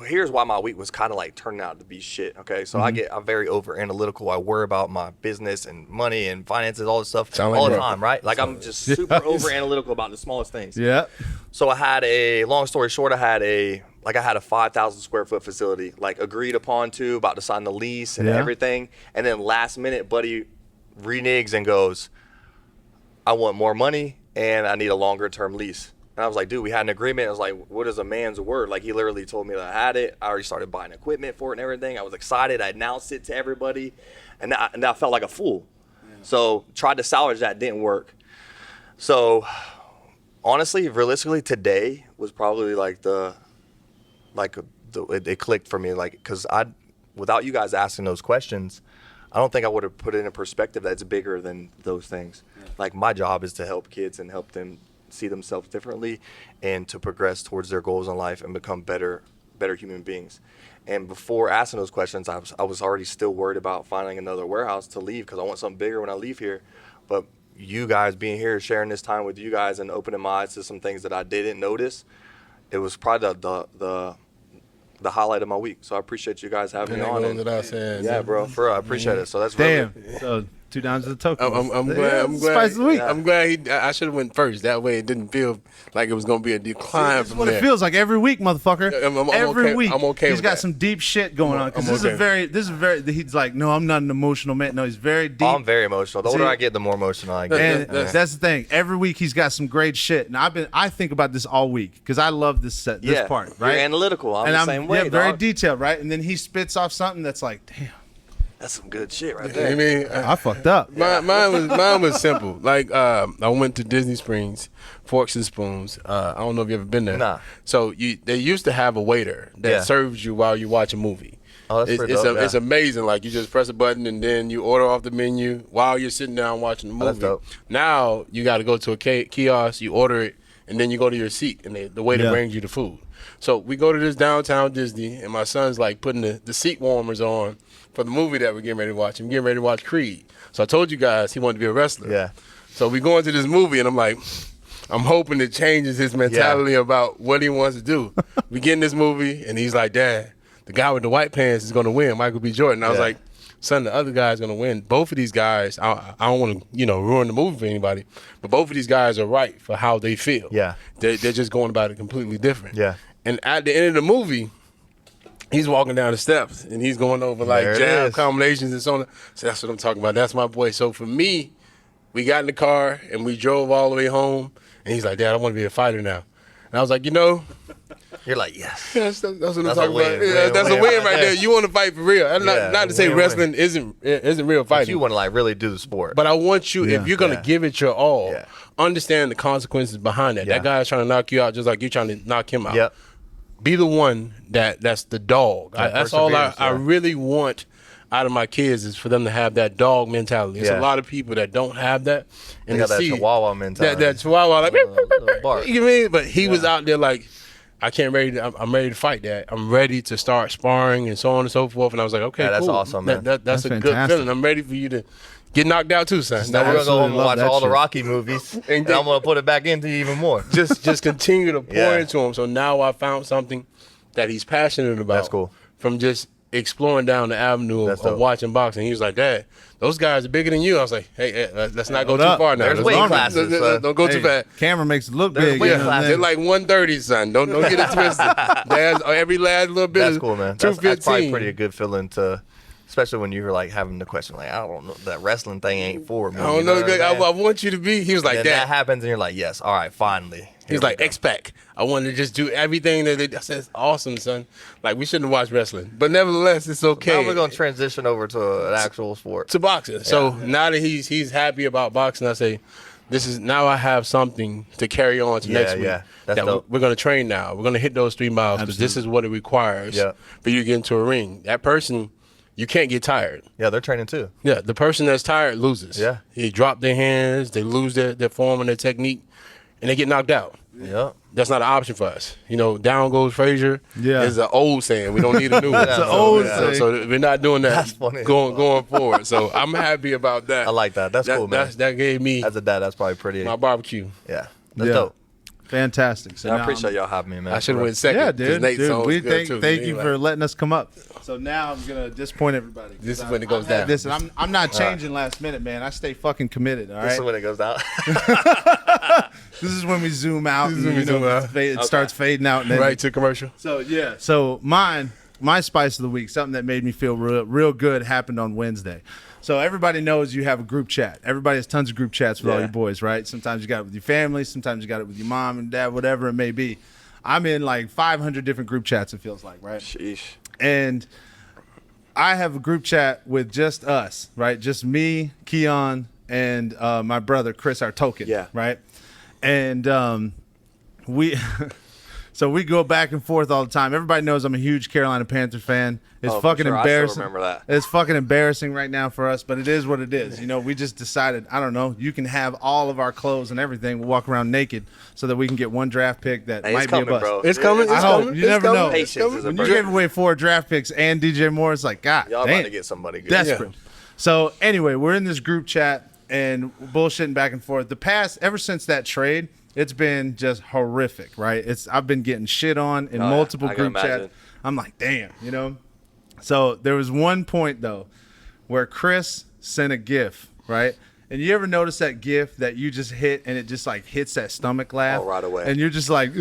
B: here's why my week was kind of like turning out to be shit. Okay. So I'm very over analytical. I worry about my business and money and finances, all this stuff all the time. Right. Like I'm just super over analytical about the smallest things.
C: Yeah.
B: So long story short, I had a 5,000 square foot facility, like agreed upon to, about to sign the lease and everything. And then last minute, buddy reneges and goes, I want more money and I need a longer term lease. And I was like, dude, we had an agreement. I was like, what is a man's word? Like, he literally told me that I had it. I already started buying equipment for it and everything. I was excited. I announced it to everybody. And I felt like a fool. Yeah. So tried to salvage that. Didn't work. So honestly, realistically, today was probably it clicked for me. Like, because without you guys asking those questions, I don't think I would have put it in a perspective that's bigger than those things. Yeah. Like, my job is to help kids and help them see themselves differently and to progress towards their goals in life and become better human beings. And before asking those questions, I was already still worried about finding another warehouse to leave because I want something bigger when I leave here. But you guys being here, sharing this time with you guys and opening my eyes to some things that I didn't notice, it was probably the highlight of my week. So I appreciate you guys having me on.
A: Yeah, bro,
B: for real, I appreciate it. So that's
C: damn.
B: really
C: So 2 dimes to the token.
A: I'm glad.
C: Spice of the week.
A: I'm glad I should have went first. That way it didn't feel like it was going to be a decline
C: This is
A: from
C: what
A: there.
C: it feels like every week, motherfucker.
A: I'm
C: every
A: okay.
C: week.
A: I'm okay
C: He's
A: with
C: got
A: that.
C: some deep shit going on. Because
A: I'm
C: this
A: okay.
C: is very. He's like, no, I'm not an emotional man. No, he's very deep.
B: I'm very emotional. The older I get, the more emotional I get.
C: And that's the thing. Every week he's got some great shit, and I think about this all week because I love this part. Right?
D: You're analytical. I'm the same way.
C: Yeah, very
D: dog.
C: detailed, right? And then he spits off something that's like, damn,
D: That's some good shit right
A: You know
D: there.
A: what I mean?
C: I fucked up.
A: Mine was simple. Like I went to Disney Springs, Forks and Spoons. I don't know if you ever been there.
B: Nah.
A: So they used to have a waiter that serves you while you watch a movie.
B: Oh, that's pretty dope.
A: It's amazing. Like you just press a button and then you order off the menu while you're sitting down watching the movie.
B: That's dope.
A: Now you got to go to a kiosk, you order it, and then you go to your seat, and the waiter brings you the food. So we go to this downtown Disney, and my son's like putting the seat warmers on for the movie that we're getting ready to watch. I'm getting ready to watch Creed. So I told you guys he wanted to be a wrestler.
B: Yeah.
A: So we go into this movie, and I'm like, I'm hoping it changes his mentality about what he wants to do. We get in this movie, and he's like, Dad, the guy with the white pants is going to win, Michael B. Jordan. I was like, son, the other guy's going to win. Both of these guys, I don't want to, ruin the movie for anybody, but both of these guys are right for how they feel.
B: Yeah.
A: They're just going about it completely different.
B: Yeah.
A: And at the end of the movie, he's walking down the steps, and he's going over
B: There it
A: jab
B: is.
A: combinations and so on. So that's what I'm talking about. That's my boy. So for me, we got in the car, and we drove all the way home, and he's like, Dad, I want to be a fighter now. And I was like,
B: You're like, yes.
A: that's what I'm
B: That's a
A: talking
B: win.
A: about. Yeah,
B: Win,
A: that's
B: win
A: a win
B: right
A: right
B: there.
A: there. You want to fight for real. And
B: Yeah,
A: not to say
B: win,
A: wrestling isn't real
B: But
A: fighting.
B: you want to like really do the sport.
A: But I want you, if you're going to give it your all, understand the consequences behind that.
B: Yeah.
A: That guy's trying to knock you out just like you're trying to knock him out.
B: Yep.
A: Be the one that's the dog. That's all I really want out of my kids is for them to have that dog mentality. There's a lot of people that don't have that. And
B: They got
A: to
B: that
A: see
B: Chihuahua mentality.
A: That Chihuahua, like,
B: Little bark.
A: you know what I mean? But he was out there like, I'm ready to fight that. I'm ready to start sparring and so on and so forth. And I was like, okay,
B: that's
A: cool.
B: awesome, man.
A: That's a good
C: fantastic.
A: feeling. I'm ready for you to get knocked out too, son.
B: Now we're going to go home and
C: Absolutely
B: watch
C: love
B: all
C: that
B: the
C: shit.
B: Rocky movies, and I'm going to put it back into you even more.
A: just continue to pour
B: Yeah.
A: into him. So now I found something that he's passionate about.
B: That's cool.
A: From just exploring down the avenue
B: That's
A: of
B: dope.
A: watching boxing. He was like, Dad, those guys are bigger than you. I was like, hey, let's not go
C: hold
A: too
C: up.
A: far now.
B: There's
A: Let's
B: weight
A: not-
B: classes,
A: Don't go too fast.
C: Camera makes it look
B: There's
C: big.
B: weight
C: you know what I'm
B: classes.
A: They're
C: saying?
A: like 130, son. Don't get it twisted. Dad's every last little bit.
B: That's
A: is
B: cool, man. That's
A: 215.
B: probably pretty a good feeling to, especially when you're like having the question, like, I don't know, that wrestling thing ain't for me.
A: I don't
B: you
A: know.
B: what I'm saying?
A: I want you to be. He was like,
B: And then that
A: Dad.
B: happens, and you're like, yes, all right, finally.
A: He's like, X-Pac. I wanted to just do everything that they. I said, it's awesome, son. Like, we shouldn't watch wrestling. But nevertheless, it's okay.
B: Now we're going to transition over to an actual sport.
A: to boxing. So now that he's happy about boxing, I say, now I have something to carry on to next week.
B: Yeah, that's
A: that
B: dope.
A: we're going to train now. We're going to hit those 3 miles because this is what it requires
B: Yeah.
A: for you to get into a ring. That person, you can't get tired.
B: Yeah, they're training too.
A: Yeah, the person that's tired loses.
B: Yeah.
A: They drop their hands, they lose their form and their technique, and they get knocked out.
B: Yeah.
A: That's not an option for us. Down goes Frazier.
C: Yeah.
A: It's an old saying. We don't need a new one.
B: That's an
C: old
A: so,
C: saying.
A: so we're not doing that
B: That's funny.
A: going forward. So I'm happy about that.
B: I like that. That's cool, man.
A: That gave me
B: As a dad, that's probably pretty.
A: my barbecue.
B: Yeah. That's
C: Yeah.
B: dope.
C: Fantastic. So
D: I
C: now
D: appreciate y'all having me, man.
A: I should have
D: For
A: went second.
C: Yeah,
A: 'cause
C: dude.
A: Nate's song was
C: We
A: good, too.
C: thank
A: He
C: you
A: like,
C: for letting us come up. So now I'm gonna disappoint everybody.
A: This is when it goes
C: I've had
A: down.
C: This, and I'm not changing last minute, man. I stay fucking committed. All
B: This is
C: right.
B: when it goes down.
C: This is when we zoom out.
A: This is
C: and,
A: when we zoom out.
C: It starts fading out. And then,
A: right to commercial.
C: So yeah. So my spice of the week, something that made me feel real good, happened on Wednesday. So everybody knows you have a group chat. Everybody has tons of group chats with all your boys, right? Sometimes you got it with your family. Sometimes you got it with your mom and dad, whatever it may be. I'm in like 500 different group chats, it feels like, right?
D: Sheesh.
C: And I have a group chat with just us, right? Just me, Keon, and my brother Chris, our token,
D: Yeah.
C: right? And we, so we go back and forth all the time. Everybody knows I'm a huge Carolina Panthers fan. It's
D: Oh, for
C: fucking
D: sure. I still
C: embarrassing.
D: remember that.
C: It's fucking embarrassing right now for us, but it is what it is. We just decided, I don't know, you can have all of our clothes and everything. We'll walk around naked so that we can get one draft pick that
D: Hey,
C: might
D: it's
C: be a
D: coming,
C: bust.
D: bro.
A: It's coming.
C: I
A: It's
C: hope.
A: coming.
C: You
A: It's
C: never
A: coming.
C: know.
D: Patience is a
C: When you
D: virtue.
C: gave away 4 draft picks and DJ Moore, it's like, God,
B: Y'all
C: damn.
B: about to get somebody good.
C: Desperate. So anyway, we're in this group chat and bullshitting back and forth. Ever since that trade, it's been just horrific, right? I've been getting shit on in multiple
D: I can
C: group chats.
D: imagine.
C: I'm like, damn, So there was one point though where Chris sent a GIF right? And you ever notice that gif that you just hit and it just like hits that stomach laugh?
B: Oh, right away.
C: And you're just like, ugh,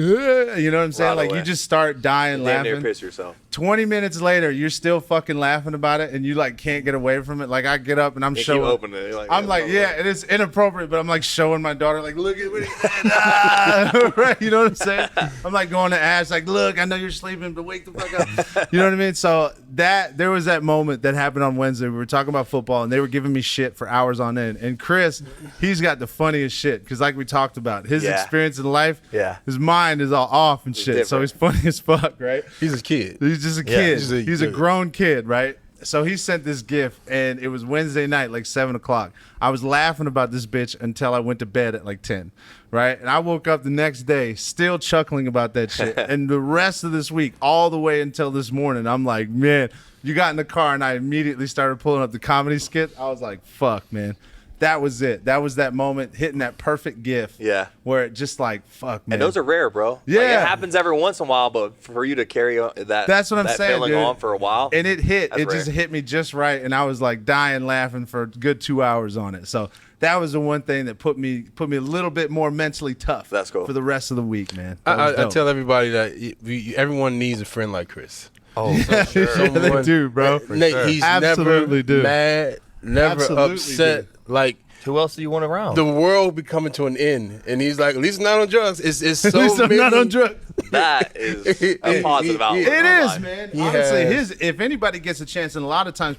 C: you know what I'm saying?
B: Right
C: like
B: away.
C: you just start dying
B: Damn
C: laughing.
B: near piss yourself.
C: 20 minutes later, you're still fucking laughing about it and you like can't get away from it. Like I get up and I'm showing.
B: Keep opening it.
C: I'm like, yeah, and it's inappropriate, but I'm like showing my daughter, like, look at what he did. Right? You know what I'm saying? I'm like going to Ash, like, look, I know you're sleeping, but wake the fuck up. You know what I mean? So there was that moment that happened on Wednesday. We were talking about football and they were giving me shit for hours on end. And Chris, he's got the funniest shit because like we talked about, his experience in life, his mind is all off and shit. So he's funny as fuck, right?
A: He's a kid.
C: He's just a kid. He's a grown kid, right? So he sent this gift, and it was Wednesday night, like 7 o'clock. I was laughing about this bitch until I went to bed at like 10, right? And I woke up the next day still chuckling about that shit. And the rest of this week, all the way until this morning, I'm like, man, you got in the car, and I immediately started pulling up the comedy skit. I was like, fuck, man. That was it. That was that moment, hitting that perfect gift.
B: Yeah.
C: Where it just like, fuck, man.
B: And those are rare, bro.
C: Yeah.
B: Like, it happens every once in a while, but for you to carry
C: that's what I'm saying,
B: feeling
C: dude.
B: on for a while.
C: And it hit. It
B: rare.
C: just hit me just right. And I was like dying laughing for a good 2 hours on it. So that was the one thing that put me a little bit more mentally tough.
B: That's cool.
C: For the rest of the week, man.
A: I tell everybody that everyone needs a friend like Chris.
B: Oh, for sure.
C: Yeah, they do, bro.
A: Nate,
B: sure.
A: he's
C: Absolutely
A: never
C: do.
A: mad, never
C: Absolutely
A: upset.
C: do.
A: Like,
B: Who else do you want around?
A: the world be coming to an end, and he's like, at least not on drugs. It's so
C: At least I'm not on drugs.
B: That is a positive outlook.
C: It
B: on
C: is,
B: life.
C: man.
A: He
C: Honestly,
A: has-
C: if anybody gets a chance, and a lot of times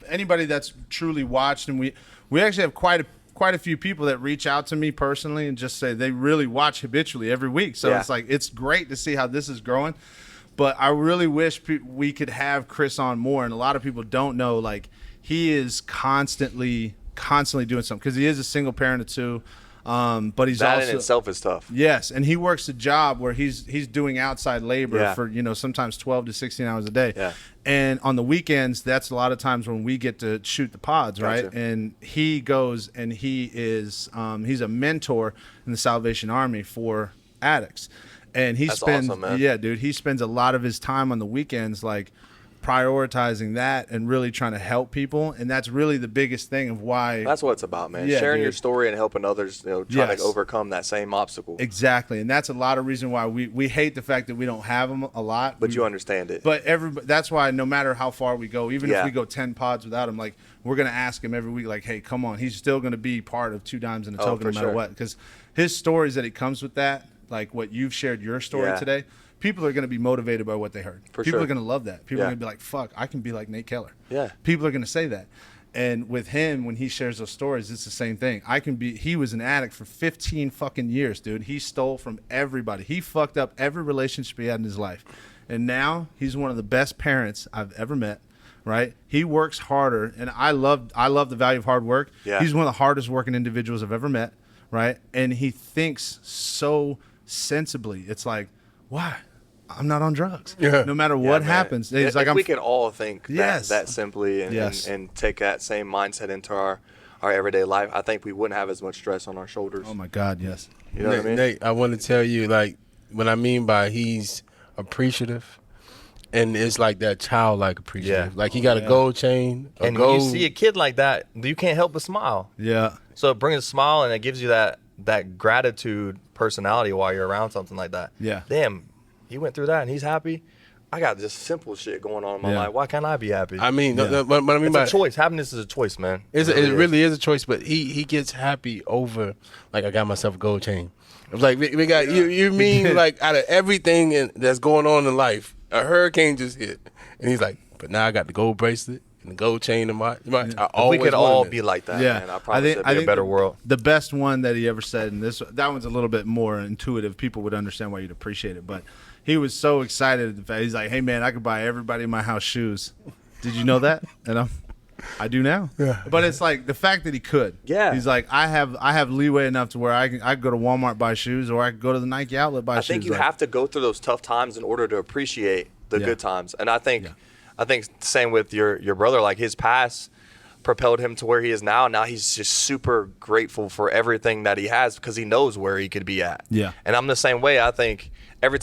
C: anybody that's truly watched, and we actually have quite a few people that reach out to me personally and just say they really watch habitually every week. So it's like, it's great to see how this is growing. But I really wish we could have Chris on more. And a lot of people don't know, like, he is constantly doing something because he is a single parent of two. But he's
B: That
C: also
B: in itself is tough.
C: Yes, and he works a job where he's doing outside labor for sometimes 12 to 16 hours a day.
B: Yeah.
C: And on the weekends, that's a lot of times when we get to shoot the pods, right?
B: Gotcha.
C: And he goes and he is he's a mentor in the Salvation Army for addicts. And he
B: That's
C: spends
B: awesome, man.
C: yeah, dude, he spends a lot of his time on the weekends like prioritizing that and really trying to help people, and that's really the biggest thing of why
B: That's what it's about, man.
C: Yeah,
B: Sharing
C: dude.
B: your story and helping others, trying
C: Yes.
B: to overcome that same obstacle.
C: exactly. And that's a lot of reason why we hate the fact that we don't have them a lot.
B: But you understand it.
C: But that's why no matter how far we go, even if
B: Yeah.
C: we go 10 pods without him, like we're gonna ask him every week, like, hey, come on, he's still gonna be part of Two Dimes and a Token
B: for
C: no matter
B: sure.
C: what, because his stories that he comes with that, like what you've shared your story
B: Yeah.
C: today, people are gonna be motivated by what they heard.
B: For
C: People
B: sure.
C: are gonna love that. People are
B: Yeah.
C: gonna be like, fuck, I can be like Nate Keller.
B: Yeah.
C: People are gonna say that. And with him, when he shares those stories, it's the same thing. He was an addict for 15 fucking years, dude. He stole from everybody. He fucked up every relationship he had in his life. And now he's one of the best parents I've ever met, right? He works harder, and I love the value of hard work.
B: Yeah.
C: He's one of the hardest working individuals I've ever met, right? And he thinks so sensibly. It's like, why? I'm not on drugs.
A: Yeah.
C: No matter
B: Yeah,
C: what
B: man.
C: happens. It's
B: If
C: like
B: we could all think
C: Yes.
B: that simply and,
C: Yes.
B: and take that same mindset into our everyday life, I think we wouldn't have as much stress on our shoulders.
C: oh my God, yes.
B: You know what I mean?
A: Nate, I want to tell you, like, what I mean by he's appreciative, and it's like that childlike appreciative.
B: Yeah.
A: Like, he got a gold chain, a
B: And
A: gold.
B: when you see a kid like that, you can't help but smile.
C: Yeah.
B: So it brings a smile, and it gives you that gratitude personality while you're around something like that.
C: Yeah.
B: Damn, he went through that, and he's happy. I got just simple shit going on in my
C: Yeah.
B: life. Why can't I be happy?
A: I mean,
C: Yeah.
A: but I mean
B: it's
A: by
B: a choice. Happiness is a choice, man.
A: it really is a choice. But he gets happy over, like, I got myself a gold chain. It's like we got you mean like out of everything that's going on in life, a hurricane just hit, and he's like, but now I got the gold bracelet and the gold chain in my. I
B: If
A: always
B: we could all
A: wanted
B: be
A: it.
B: like that,
C: Yeah,
B: man, I promise it'd be a better
C: the,
B: world.
C: The best one that he ever said, and that one's a little bit more intuitive. People would understand why you'd appreciate it, but he was so excited at the fact. He's like, "Hey man, I could buy everybody in my house shoes. Did you know that?" And I do now.
A: Yeah.
C: But it's like the fact that he could.
B: Yeah.
C: He's like, I have leeway enough to where I could go to Walmart buy shoes, or I could go to the Nike outlet buy
B: I
C: shoes.
B: think you
C: Like,
B: have to go through those tough times in order to appreciate the
C: Yeah.
B: good times. And I think
C: Yeah.
B: same with your brother, like his past propelled him to where he is now. Now he's just super grateful for everything that he has because he knows where he could be at.
C: Yeah.
B: And I'm the same way. I think every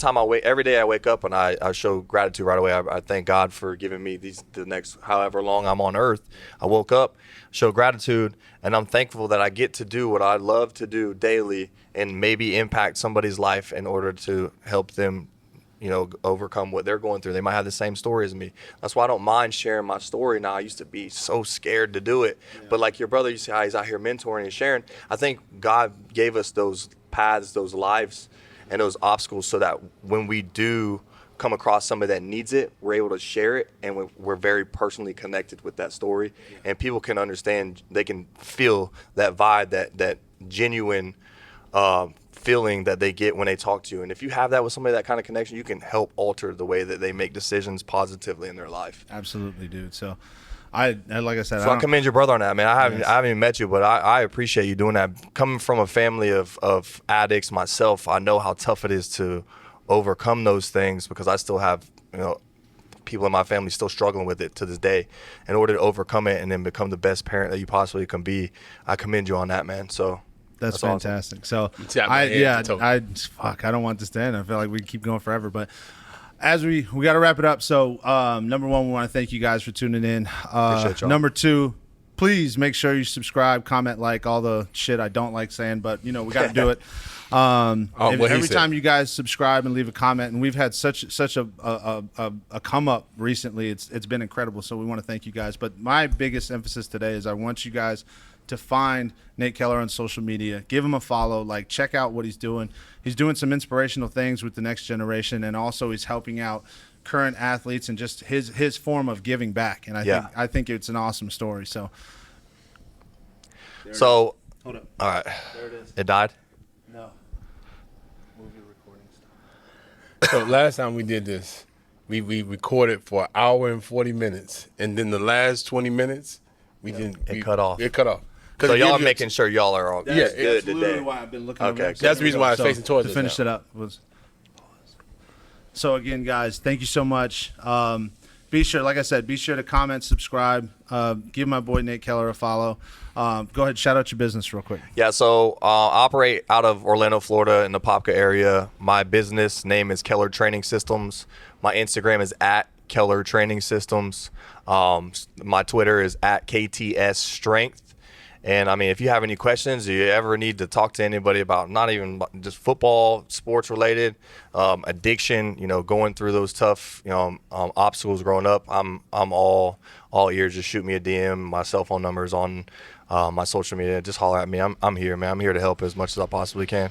B: day I wake up and I show gratitude right away. I thank God for giving me the next however long I'm on earth. I woke up, show gratitude, and I'm thankful that I get to do what I love to do daily and maybe impact somebody's life in order to help them, overcome what they're going through. They might have the same story as me. That's why I don't mind sharing my story now. I used to be so scared to do it. Yeah. But like your brother, you see how he's out here mentoring and sharing. I think God gave us those paths, those lives, and those obstacles so that when we do come across somebody that needs it, we're able to share it, and we're very personally connected with that story. Yeah. And people can understand, they can feel that vibe, that genuine feeling that they get when they talk to you. And if you have that with somebody, that kind of connection, you can help alter the way that they make decisions positively in their life.
C: Absolutely, dude. So like I said,
B: I commend your brother on that, man. I haven't even met you, but I appreciate you doing that. Coming from a family of addicts myself, I know how tough it is to overcome those things, because I still have, people in my family still struggling with it to this day. In order to overcome it and then become the best parent that you possibly can be, I commend you on that, man. So
C: that's fantastic.
B: Awesome.
C: So I don't want this to end. I feel like we keep going forever, but as we got to wrap it up. So number one, we want to thank you guys for tuning in.
B: Appreciate y'all.
C: Number two, please make sure you subscribe, comment, like all the shit I don't like saying, but we got to do it. Every time you guys subscribe and leave a comment, and we've had such a come up recently, it's been incredible. So we want to thank you guys. But my biggest emphasis today is I want you guys to find Nate Keller on social media, give him a follow, check out what he's doing. He's doing some inspirational things with the next generation, and also he's helping out current athletes and just his form of giving back. And I think it's an awesome story. So
B: hold
C: up.
B: All right.
C: There it is.
B: It died?
C: No. Move your recording stuff.
A: So last time we did this, we recorded for an hour and 40 minutes, and then the last 20 minutes
B: it cut off.
A: It cut off.
B: So y'all are making sure y'all are all good today.
C: That's literally why I've been looking over there.
A: That's the reason why I was facing towards
C: to finish it up. So again, guys, thank you so much. Be sure to comment, subscribe, give my boy Nate Keller a follow. Go ahead, shout out your business real quick.
B: Yeah, so I operate out of Orlando, Florida, in the Popka area. My business name is Keller Training Systems. My Instagram is @Keller Training Systems. My Twitter is @KTS Strength. And if you have any questions, or you ever need to talk to anybody about not even just football, sports related, addiction, going through those tough, obstacles growing up, I'm all ears. Just shoot me a DM. My cell phone number is on my social media. Just holler at me. I'm here, man. I'm here to help as much as I possibly can.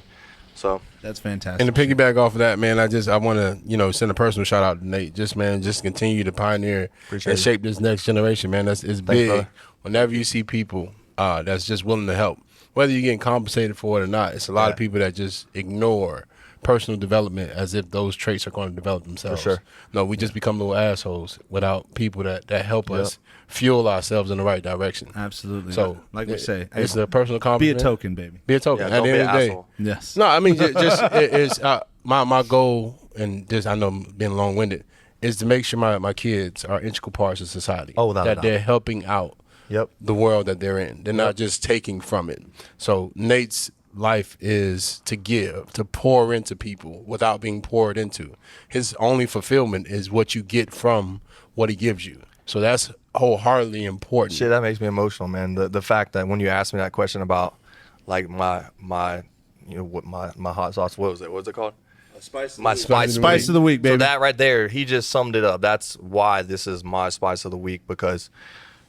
B: So
C: that's fantastic.
A: And to piggyback off of that, man, I want to send a personal shout out to Nate. Just continue to pioneer and shape this next generation, man. It's big. Brother. Whenever you see people that's just willing to help, whether you're getting compensated for it or not, it's a lot of people that just ignore personal development as if those traits are going to develop themselves.
B: For sure.
A: No, we just become little assholes without people that help us fuel ourselves in the right direction.
C: Absolutely.
A: So,
C: like we say,
A: it's a personal compliment.
C: Be a token, baby.
A: Be a token.
B: Yeah,
A: at the end of the day.
B: Asshole.
C: Yes.
A: No, I mean, it's my goal, and this, I know I'm being long-winded, is to make sure my kids are integral parts of society.
B: Oh,
A: that they're helping out the world that they're in. They're not just taking from it. So Nate's life is to give, to pour into people without being poured into. His only fulfillment is what you get from what he gives you. So that's wholeheartedly important.
B: Shit, that makes me emotional, man. The fact that when you asked me that question about my hot sauce, what was it? What's it called? Spice
C: of the week, baby.
B: So that right there, he just summed it up. That's why this is my spice of the week, because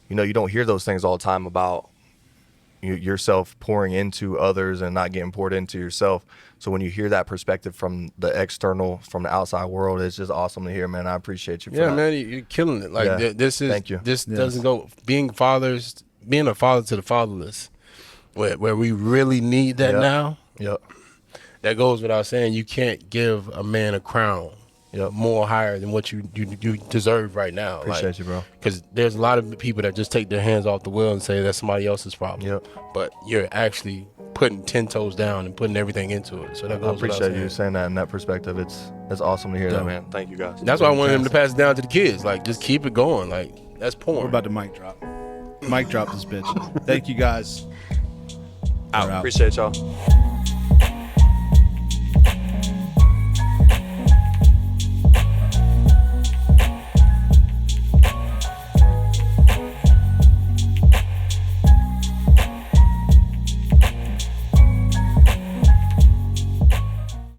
B: you don't hear those things all the time about yourself pouring into others and not getting poured into yourself. So when you hear that perspective from the external, from the outside world, it's just awesome to hear, man. I appreciate you for that.
A: Yeah, man, you're killing it.
B: Thank you.
A: This doesn't go being a father to the fatherless, where we really need that now.
B: Yep.
A: That goes without saying. You can't give a man a crown more higher than what you deserve right now.
B: Appreciate you, bro.
A: Because there's a lot of people that just take their hands off the wheel and say that's somebody else's problem.
B: Yep.
A: But you're actually putting 10 toes down and putting everything into it. So that goes
B: I appreciate you saying that in that perspective. It's awesome to hear that, man. Thank you, guys.
A: That's why I wanted him to pass it down to the kids. Just keep it going. That's porn.
C: We're about to mic drop. Mic drop this bitch. Thank you guys.
B: Appreciate y'all.